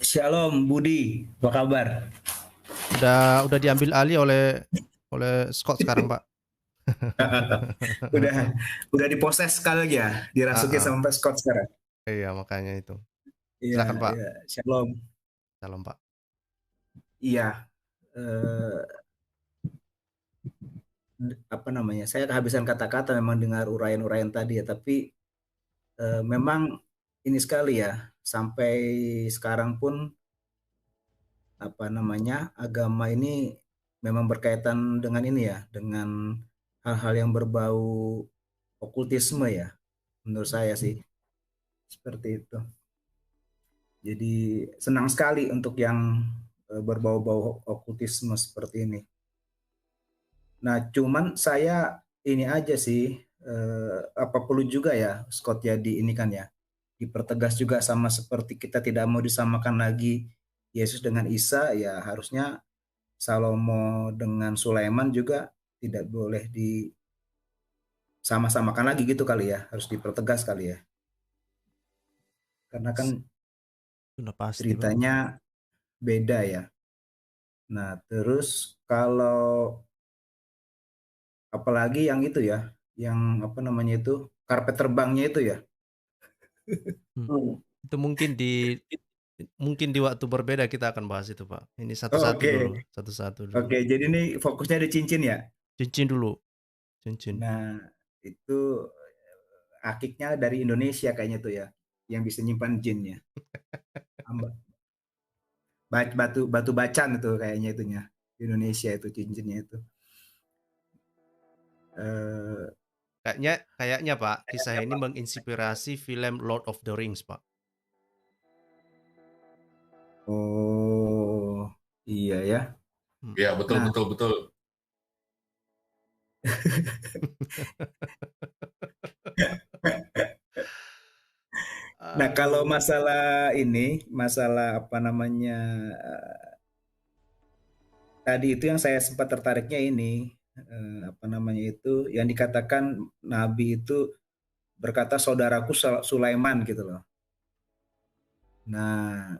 Shalom Budi, apa kabar? Udah diambil alih oleh Scott sekarang Pak. udah diposes sekali lagi ya, dirasuki sampai Scott sekarang. Iya, makanya itu. Iya, silakan Pak. Iya. Shalom. Shalom Pak. Iya. Saya kehabisan kata-kata memang dengar uraian-uraian tadi ya, tapi memang ini sekali ya, sampai sekarang pun agama ini memang berkaitan dengan ini ya, dengan hal-hal yang berbau okultisme ya, menurut saya sih seperti itu. Jadi senang sekali untuk yang berbau-bau okultisme seperti ini. Nah, cuman saya ini aja sih, apa perlu juga ya Scott jadi ini kan ya, dipertegas juga sama seperti kita tidak mau disamakan lagi Yesus dengan Isa, ya harusnya Salomo dengan Sulaiman juga tidak boleh disama-samakan lagi gitu kali ya, harus dipertegas kali ya. Karena kan ceritanya beda ya. Nah, terus kalau apalagi yang itu ya, yang karpet terbangnya itu ya. Itu mungkin di Mungkin di waktu berbeda kita akan bahas itu, Pak. Ini satu-satu dulu, satu-satu dulu. Oke, jadi ini fokusnya di cincin ya? Cincin dulu, cincin. Nah, itu akiknya dari Indonesia kayaknya tuh ya, yang bisa nyimpan jinnya. Batu bacan itu kayaknya itunya di Indonesia itu cincinnya itu. Kayaknya Pak, kisah ini menginspirasi film Lord of the Rings, Pak. Oh, iya ya. Iya, betul. Nah, kalau masalah ini, masalah apa namanya, tadi itu yang saya sempat tertariknya ini, apa namanya itu, yang dikatakan Nabi itu berkata saudaraku Sulaiman gitu loh. Nah,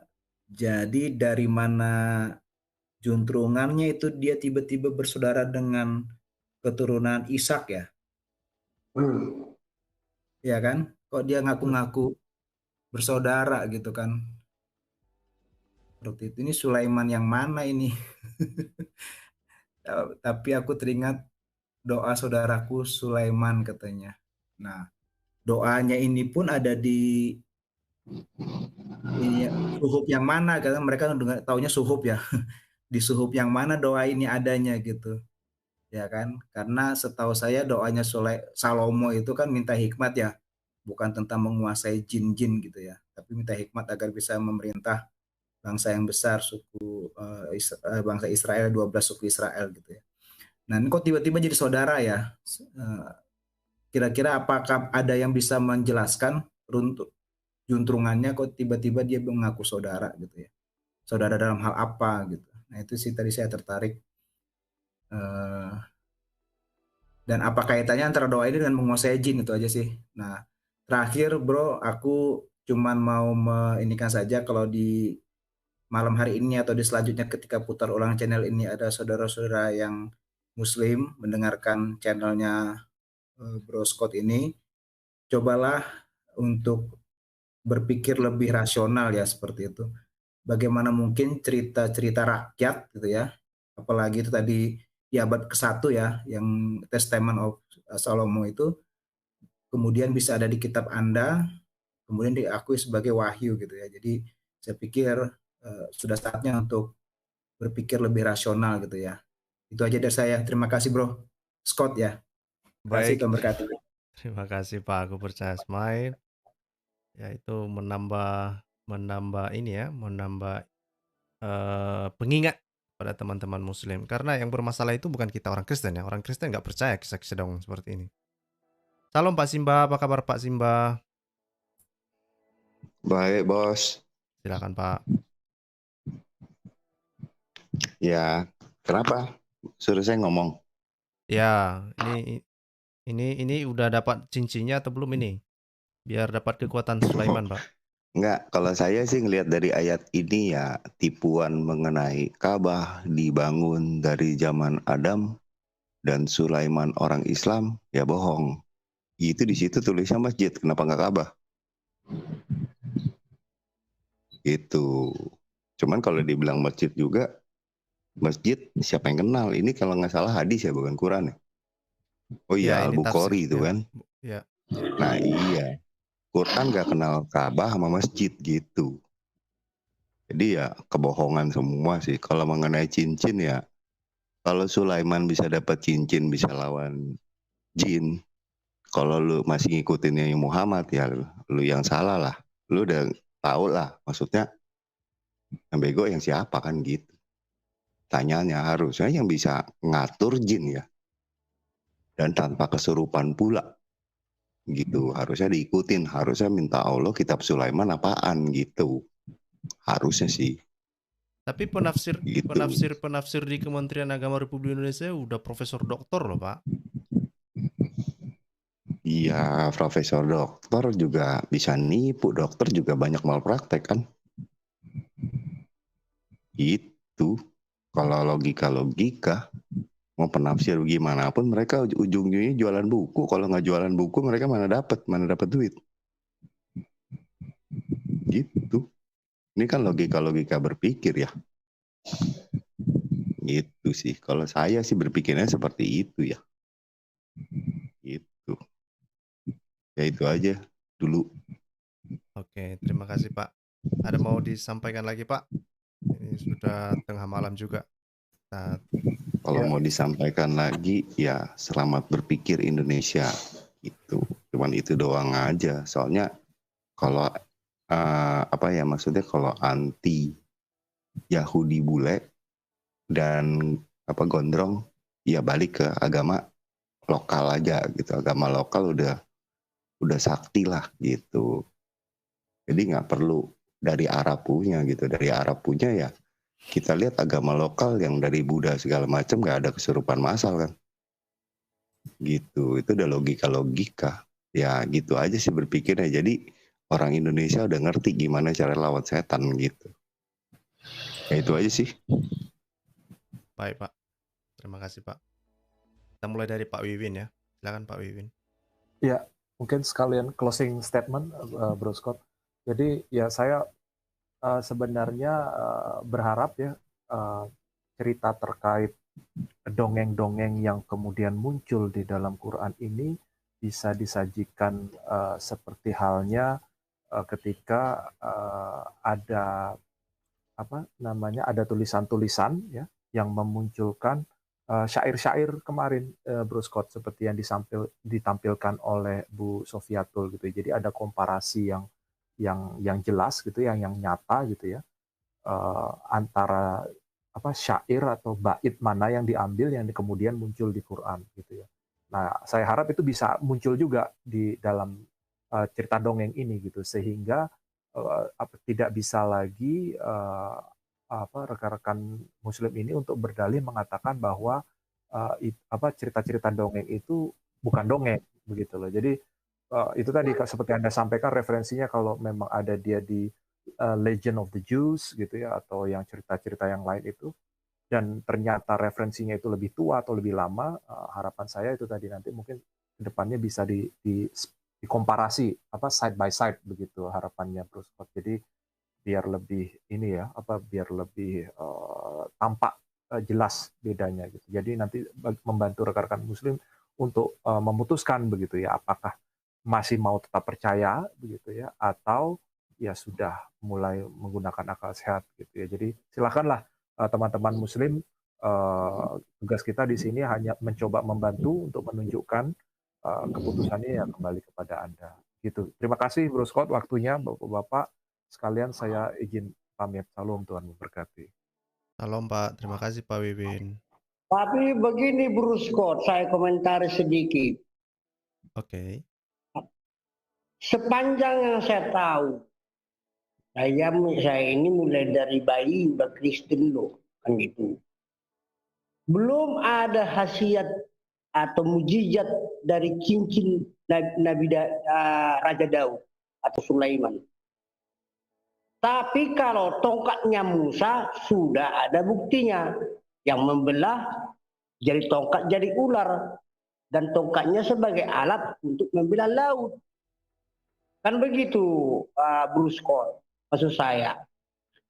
jadi dari mana juntrungannya itu dia tiba-tiba bersaudara dengan keturunan Ishak ya? Ya kan? Kok dia ngaku-ngaku bersaudara gitu kan? Seperti itu. Ini Sulaiman yang mana ini? Tapi aku teringat doa saudaraku Sulaiman katanya. Nah, doanya ini pun ada di suhuf yang mana, karena mereka taunya suhuf ya. Di suhuf yang mana doa ini adanya gitu. Ya kan? Karena setahu saya doanya Salomo itu kan minta hikmat ya. Bukan tentang menguasai jin-jin gitu ya. Tapi minta hikmat agar bisa memerintah bangsa yang besar, bangsa Israel, 12 suku Israel gitu ya. Nah, ini kok tiba-tiba jadi saudara ya? Kira-kira apakah ada yang bisa menjelaskan juntrungannya kok tiba-tiba dia mengaku saudara gitu ya? Saudara dalam hal apa gitu? Nah, itu sih tadi saya tertarik. Dan apa kaitannya antara doa ini dengan menguasai jin, itu aja sih. Nah, terakhir bro, aku cuman mau meinikan saja kalau di malam hari ini atau di selanjutnya ketika putar ulang channel ini ada saudara-saudara yang Muslim mendengarkan channelnya Bro Scott ini, cobalah untuk berpikir lebih rasional ya, seperti itu. Bagaimana mungkin cerita-cerita rakyat gitu ya, apalagi itu tadi di abad ke-1 ya, yang Testament of Salomo itu kemudian bisa ada di kitab Anda, kemudian diakui sebagai wahyu gitu ya. Jadi saya pikir sudah saatnya untuk berpikir lebih rasional gitu ya. Itu aja dari saya. Terima kasih Bro Scott ya. Baik. Tuhan berkati. Terima kasih Pak, aku percaya Ismail. Ya itu menambah ini ya, menambah pengingat pada teman-teman Muslim. Karena yang bermasalah itu bukan kita orang Kristen ya. Orang Kristen nggak percaya kisah-kisah dongeng seperti ini. Salam Pak Simba, apa kabar Pak Simba? Baik bos. Silakan Pak. Ya, kenapa? Suruh saya ngomong. Ya, ini udah dapat cincinnya atau belum ini? Biar dapat kekuatan Sulaiman, Pak. Enggak, kalau saya sih ngelihat dari ayat ini ya, tipuan mengenai Ka'bah dibangun dari zaman Adam dan Sulaiman orang Islam, ya bohong. Itu di situ tulisnya masjid, kenapa nggak Ka'bah? Itu. Cuman kalau dibilang masjid juga, masjid siapa yang kenal? Ini kalau nggak salah hadis ya, bukan Quran ya. Oh iya, Al-Bukhari itu kan. Ya. Nah iya, Quran nggak kenal Ka'bah sama masjid gitu. Jadi ya kebohongan semua sih. Kalau mengenai cincin ya, kalau Sulaiman bisa dapat cincin bisa lawan jin. Kalau lu masih ngikutin yang Muhammad ya lu yang salah lah. Lu udah tahu lah maksudnya yang bego yang siapa kan gitu. Tanyanya harusnya yang bisa ngatur jin ya. Dan tanpa kesurupan pula. Gitu, harusnya diikutin, harusnya minta Allah kitab Sulaiman apaan gitu. Harusnya sih. Tapi penafsir di Kementerian Agama Republik Indonesia udah profesor doktor loh, Pak. Iya, profesor dokter juga bisa nipu, dokter juga banyak malpraktek kan. Itu kalau logika mau penafsir gimana pun mereka ujung-ujungnya jualan buku. Kalau nggak jualan buku mereka mana dapat duit. Gitu. Ini kan logika-logika berpikir ya. Gitu sih. Kalau saya sih berpikirnya seperti itu ya. Gitu. Ya itu aja dulu. Oke, terima kasih Pak. Ada mau disampaikan lagi Pak? Ini sudah tengah malam juga. Nah, Kalau Ya. mau disampaikan lagi, ya selamat berpikir Indonesia. Gitu. Cuman itu doang aja. Soalnya kalau apa ya maksudnya kalau anti Yahudi bule dan apa gondrong, ya balik ke agama lokal aja gitu. Agama lokal udah sakti lah gitu. Jadi nggak perlu dari Arab punya gitu. Dari Arab punya ya kita lihat agama lokal yang dari Buddha segala macam nggak ada kesurupan massal kan. Gitu. Itu udah logika-logika. Ya gitu aja sih berpikirnya. Jadi orang Indonesia udah ngerti gimana cara lawan setan gitu. Ya itu aja sih. baik Pak. Terima kasih Pak. Kita mulai dari Pak Wiwin ya. Silakan Pak Wiwin. Ya, mungkin sekalian closing statement, Bro Scott. Jadi ya saya sebenarnya berharap ya cerita terkait dongeng-dongeng yang kemudian muncul di dalam Quran ini bisa disajikan seperti halnya ketika ada ada tulisan-tulisan ya yang memunculkan syair-syair kemarin, Bro Scott, seperti yang ditampilkan oleh Bu Sofiatul gitu. Jadi ada komparasi yang jelas gitu, yang nyata gitu ya, antara syair atau bait mana yang diambil yang kemudian muncul di Quran gitu ya. Nah, saya harap itu bisa muncul juga di dalam cerita dongeng ini gitu, sehingga tidak bisa lagi rekan-rekan Muslim ini untuk berdalih mengatakan bahwa cerita-cerita dongeng itu bukan dongeng begitu loh. Jadi itu tadi seperti Anda sampaikan referensinya kalau memang ada dia di Legend of the Jews gitu ya, atau yang cerita-cerita yang lain itu, dan ternyata referensinya itu lebih tua atau lebih lama, harapan saya itu tadi nanti mungkin kedepannya bisa dikomparasi side by side begitu harapannya Bro Scott. Jadi biar lebih ini ya biar lebih tampak jelas bedanya gitu. Jadi nanti membantu rekan-rekan Muslim untuk memutuskan begitu ya, apakah masih mau tetap percaya begitu ya, atau ya sudah mulai menggunakan akal sehat gitu ya. Jadi silakanlah teman-teman Muslim, tugas kita di sini hanya mencoba membantu untuk menunjukkan keputusannya ya kembali kepada Anda. Gitu. Terima kasih Bro Scott waktunya, Bapak-bapak sekalian, saya izin pamit. Salam, Tuhan memberkati. Salam Pak, terima kasih Pak Wiwin. Tapi begini Bro Scott, saya komentari sedikit. Oke. Sepanjang yang saya tahu, saya ini mulai dari bayi berkristen loh, kan gitu. Belum ada khasiat atau mujizat dari cincin Raja Daud atau Sulaiman. Tapi kalau tongkatnya Musa sudah ada buktinya, yang membelah jadi tongkat jadi ular, dan tongkatnya sebagai alat untuk membelah laut. Kan begitu, Bro Scott, maksud saya.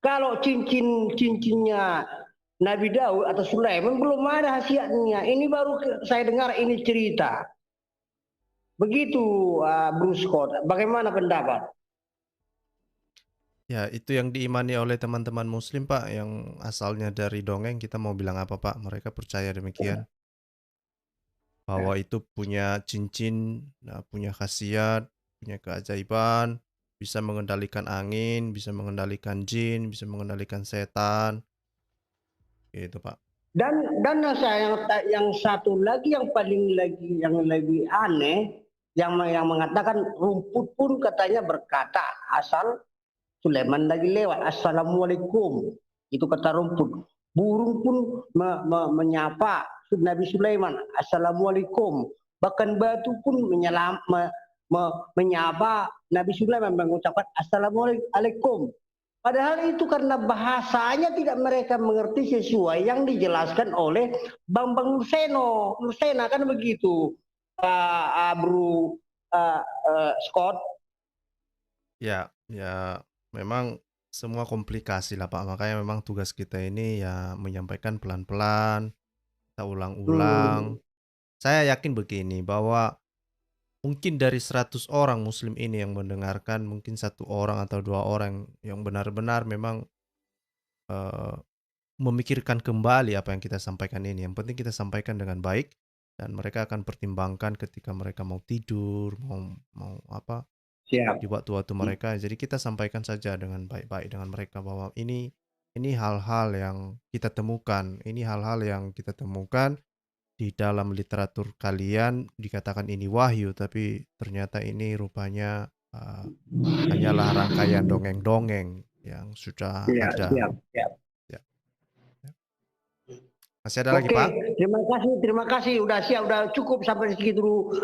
Kalau cincinnya Nabi Daud atau Sulaiman belum ada khasiatnya. Ini baru saya dengar ini cerita. Begitu, Bro Scott. Bagaimana pendapat? Ya, itu yang diimani oleh teman-teman Muslim, Pak, yang asalnya dari dongeng. Kita mau bilang apa, Pak? Mereka percaya demikian. Bahwa itu punya cincin, punya khasiat, punya keajaiban, bisa mengendalikan angin, bisa mengendalikan jin, bisa mengendalikan setan. Gitu, Pak. Dan yang satu lagi yang lebih aneh, yang mengatakan rumput pun katanya berkata asal Sulaiman lagi lewat, Assalamualaikum, itu kata rumput. Burung pun menyapa Nabi Sulaiman, Assalamualaikum. Bahkan batu pun menyapa Nabi Sulaiman, mengucapkan Assalamualaikum. Padahal itu karena bahasanya tidak mereka mengerti sesuai yang dijelaskan oleh Bambang Nursena, kan begitu, Bro Scott. Ya, memang semua komplikasi lah Pak. Makanya memang tugas kita ini ya menyampaikan pelan-pelan, kita ulang-ulang. Saya yakin begini bahwa mungkin dari 100 orang muslim ini yang mendengarkan, mungkin 1 orang atau 2 orang yang benar-benar memang memikirkan kembali apa yang kita sampaikan ini. Yang penting kita sampaikan dengan baik dan mereka akan pertimbangkan ketika mereka mau tidur, mau apa Siap. di waktu-waktu mereka. Jadi kita sampaikan saja dengan baik-baik dengan mereka bahwa ini hal-hal yang kita temukan, ini hal-hal yang kita temukan di dalam literatur kalian dikatakan ini wahyu, tapi ternyata ini rupanya hanyalah rangkaian dongeng-dongeng yang sudah ada. Siap. Ya. Masih ada lagi Pak? Terima kasih. Udah siap, udah cukup sampai segitu dulu.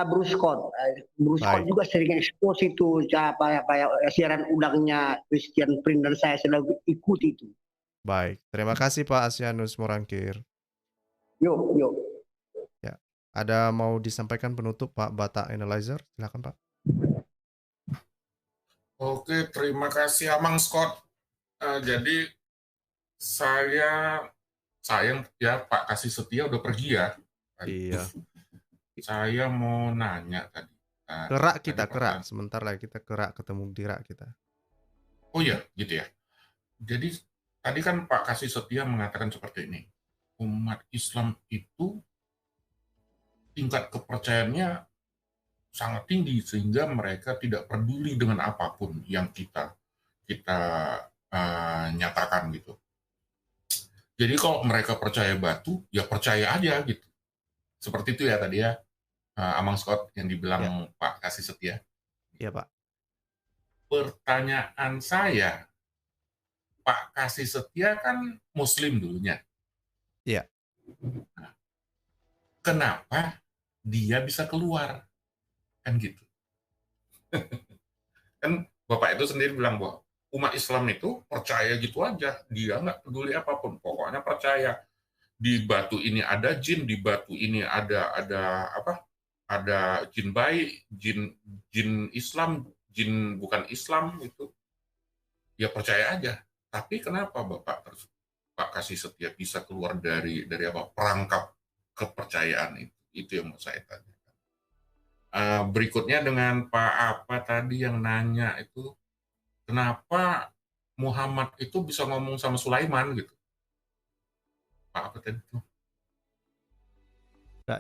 Bruce Scott. Bruce Scott juga sering ekspos itu apa siaran ulangnya Christian Prince dan saya selalu ikuti itu. Baik, terima kasih Pak Asianus Morangkir. Yuk. Ya, ada mau disampaikan penutup Pak Batak Analyzer? Silakan Pak. Oke, terima kasih Amang Scott. Jadi saya sayang ya Pak Kasih Setia udah pergi ya. Iya. Saya mau nanya tadi. Kerak kita, kerak. Sebentar lagi kita kerak, ketemu dirak kita. Oh iya, gitu ya. Jadi tadi kan Pak Kasih Setia mengatakan seperti ini. Umat Islam itu tingkat kepercayaannya sangat tinggi sehingga mereka tidak peduli dengan apapun yang kita nyatakan gitu. Jadi kalau mereka percaya batu, ya percaya aja gitu. Seperti itu ya tadi ya, Amang Scott yang dibilang Pak Kasih Setia. Iya Pak. Pertanyaan saya, Pak Kasih Setia kan Muslim dulunya. Iya. Nah, kenapa dia bisa keluar? Kan gitu. Kan Bapak itu sendiri bilang bahwa umat Islam itu percaya gitu aja, dia nggak peduli apapun, pokoknya percaya di batu ini ada jin, di batu ini ada jin baik, jin Islam, jin bukan Islam itu, ya percaya aja. Tapi kenapa Bapak Kasih Setia bisa keluar dari perangkap kepercayaan itu yang mau saya tanya. Berikutnya dengan Pak apa tadi yang nanya itu, kenapa Muhammad itu bisa ngomong sama Sulaiman gitu? Pak apa tadi itu?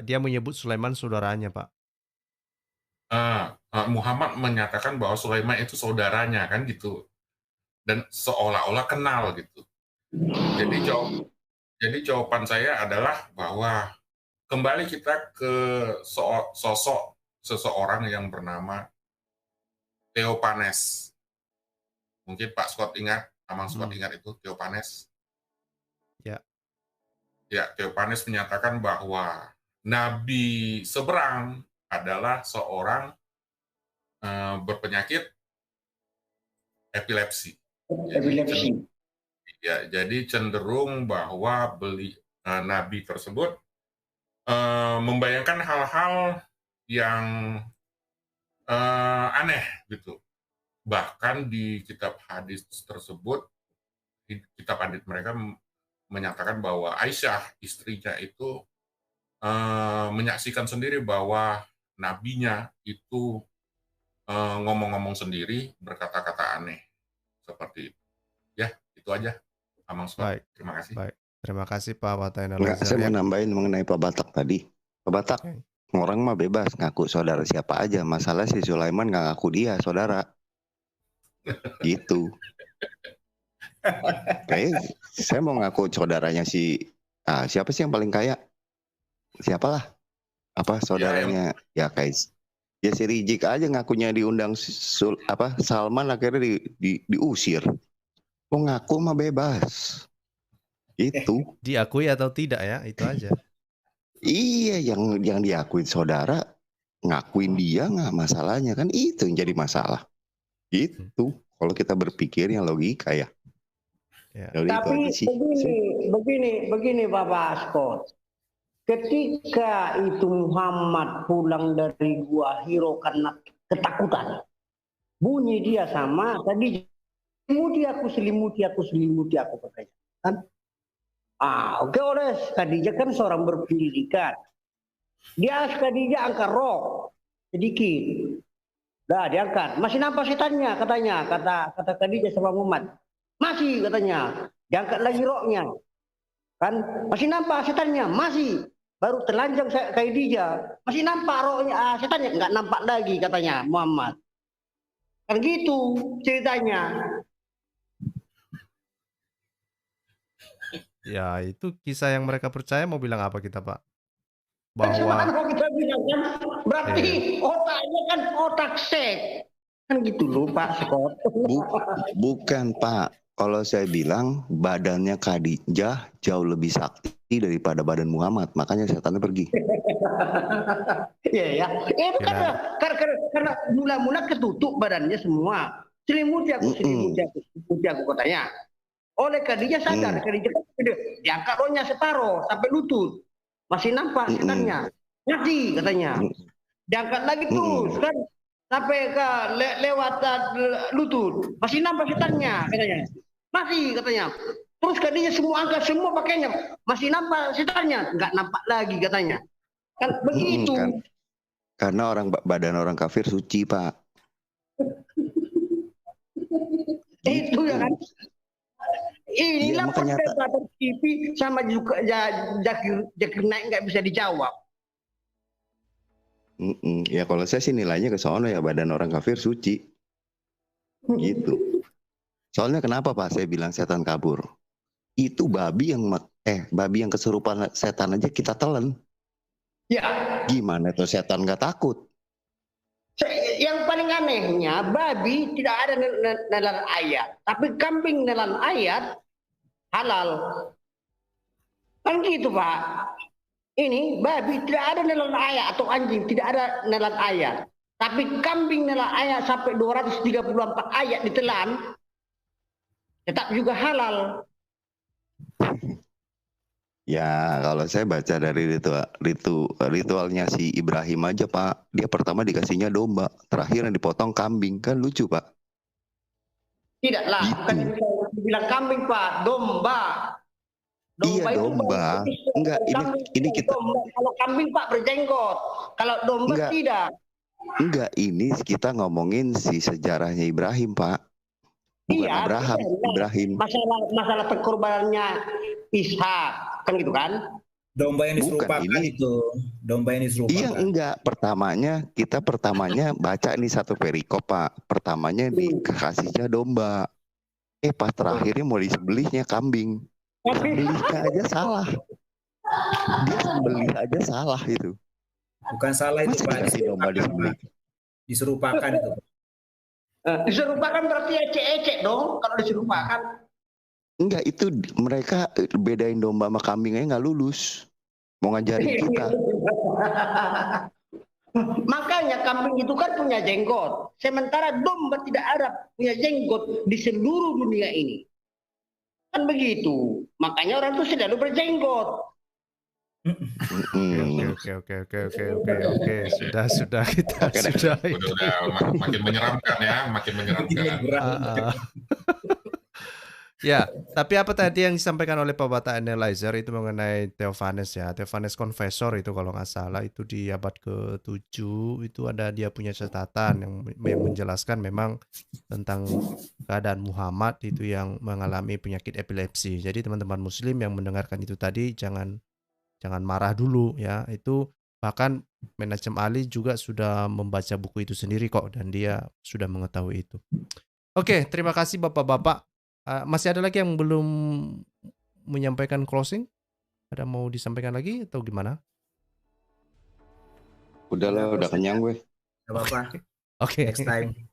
Dia menyebut Sulaiman saudaranya Pak. Muhammad menyatakan bahwa Sulaiman itu saudaranya kan gitu, dan seolah-olah kenal gitu. Jadi jawaban saya adalah bahwa kembali kita ke sosok seseorang yang bernama Theophanes. Mungkin Pak Scott ingat, Amang Scott ingat itu Theophanes. Ya. Ya, Theophanes menyatakan bahwa Nabi seberang adalah seorang berpenyakit epilepsi. Jadi cenderung bahwa Nabi tersebut membayangkan hal-hal yang aneh gitu. Bahkan di kitab hadis tersebut, kitab hadis mereka menyatakan bahwa Aisyah istrinya itu menyaksikan sendiri bahwa nabinya itu ngomong-ngomong sendiri, berkata-kata aneh seperti itu. Ya, itu aja. Amang Scott. Baik. Terima kasih. Baik. Terima kasih Pak Batak. Saya mau nambahin mengenai Pak Batak tadi. Pak Batak, orang mah bebas ngaku saudara siapa aja. Masalah si Sulaiman nggak ngaku dia saudara. Gitu. Kayak saya mau ngaku saudaranya siapa sih yang paling kaya? Siapalah? Apa saudaranya? Ya kayak si Rizik aja ngakunya diundang Salman akhirnya diusir. Mau ngaku mah bebas. Itu. Diakui atau tidak ya, itu aja. Iya, yang diakuin saudara, ngakuin dia nggak masalahnya kan, itu yang jadi masalah. Itu kalau kita berpikir yang logika ya. Tapi begini Bapak Scott, ketika itu Muhammad pulang dari Gua Hiro karena ketakutan, bunyi dia sama tadi, selimuti aku katanya. Kan? Oke, oleh Khadijah kan seorang berpendidikan. Dia Khadijah angkat rok sedikit. Dah diangkat. Masih nampak setannya katanya. Kata Khadijah sama Muhammad. Masih katanya. Diangkat lagi roknya. Kan masih nampak setannya, masih. Baru telanjang Khadijah. Masih nampak roknya, setannya enggak nampak lagi katanya Muhammad. Kan gitu ceritanya. Ya, itu kisah yang mereka percaya, mau bilang apa kita, Pak? Sama Bahwa kalau kita bilang kan, berarti otaknya kan otak seks. Kan gitu loh Pak Scott. Bukan Pak, kalau saya bilang badannya Khadijah jauh lebih sakti daripada badan Muhammad, makanya setannya pergi. Iya ya, itu karena mula-mula ketutup badannya semua. Selimuti aku katanya. Oleh Khadijah sadar, Khadijah kan diangkat rohnya separuh sampai lutut. Masih nampak setannya. Masih katanya. Diangkat lagi terus kan sampai ke lewat lutut. Masih nampak setannya katanya. Masih katanya. Terus Khadijah semua angkat semua pakainya. Masih nampak setannya. Enggak nampak lagi katanya. Kan begitu. Karena badan orang kafir suci, Pak. Itu ya kan. Inilah ya, perdebatan TV sama juga Zakir Naik nggak bisa dijawab. Ya kalau saya sih nilainya ke sono ya, badan orang kafir suci. Gitu. Soalnya kenapa Pak saya bilang setan kabur? Itu babi yang kesurupan setan aja kita telan. Ya. Gimana tuh setan nggak takut? Yang paling anehnya babi tidak ada nelan ayat, tapi kambing nelan ayat halal. Kan gitu Pak. Ini babi tidak ada nelan ayat atau anjing tidak ada nelan ayat. Tapi kambing nelan ayat sampai 234 ayat ditelan tetap juga halal. Ya kalau saya baca dari ritualnya si Ibrahim aja Pak, dia pertama dikasihnya domba, terakhir yang dipotong kambing, kan lucu Pak. Tidaklah, bukan dibilang kambing Pak, domba. Iya domba. Enggak, ini kita. Domba. Kalau kambing Pak berjenggot, kalau domba tidak. Enggak, ini kita ngomongin si sejarahnya Ibrahim Pak. Bukan Ibrahim. Masalah pengorbanannya Ishak, kan gitu kan? Domba yang diserupakan itu. Domba yang diserupakan. Iya enggak, pertamanya baca nih satu perikop Pak. Pertamanya dikasihnya domba. Pas terakhirnya mau disembelihnya kambing. Sembelihnya aja salah. Dia sembelih aja salah itu. Bukan salah itu Pak. Domba disembelih. Diserupakan itu. Diserupakan berarti ecek-ecek dong kalau diserupakan. Enggak, itu mereka bedain domba sama kambing aja nggak lulus. Mau ngajarin kita. Makanya kambing itu kan punya jenggot. Sementara domba tidak ada punya jenggot di seluruh dunia ini. Kan begitu. Makanya orang itu selalu berjenggot. Oke. Sudah kita sudah. Udah makin menyeramkan ya, makin menyeramkan. Ya, tapi apa tadi yang disampaikan oleh Pak Bata Analyzer itu mengenai Theophanes ya. Theophanes Confessor itu kalau nggak salah itu di abad ke-7 itu ada dia punya catatan yang menjelaskan memang tentang keadaan Muhammad itu yang mengalami penyakit epilepsi. Jadi teman-teman muslim yang mendengarkan itu tadi jangan marah dulu ya. Itu bahkan Menachem Ali juga sudah membaca buku itu sendiri kok dan dia sudah mengetahui itu. Oke, terima kasih Bapak-bapak. Masih ada lagi yang belum menyampaikan closing? Ada mau disampaikan lagi atau gimana? Udah kenyang gue. Gak apa-apa. Oke. Next time.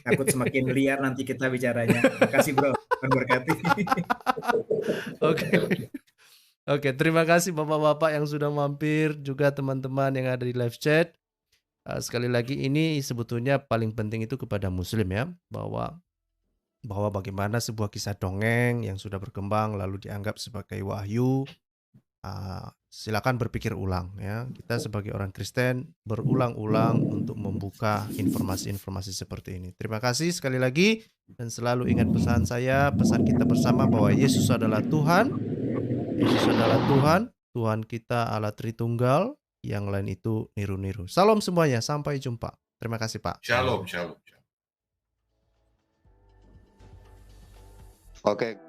Takut semakin liar nanti kita bicaranya. Makasih bro. Berkati. Oke, terima kasih bapak-bapak yang sudah mampir, juga teman-teman yang ada di live chat. Sekali lagi ini sebetulnya paling penting itu kepada muslim ya, bahwa bagaimana sebuah kisah dongeng yang sudah berkembang lalu dianggap sebagai wahyu silakan berpikir ulang ya. Kita sebagai orang Kristen berulang-ulang untuk membuka informasi-informasi seperti ini. Terima kasih sekali lagi dan selalu ingat pesan saya, pesan kita bersama bahwa Yesus adalah Tuhan. Yesus adalah Tuhan, Tuhan kita Allah Tritunggal, yang lain itu niru-niru. Salam semuanya, sampai jumpa. Terima kasih Pak. Shalom, shalom. Oke.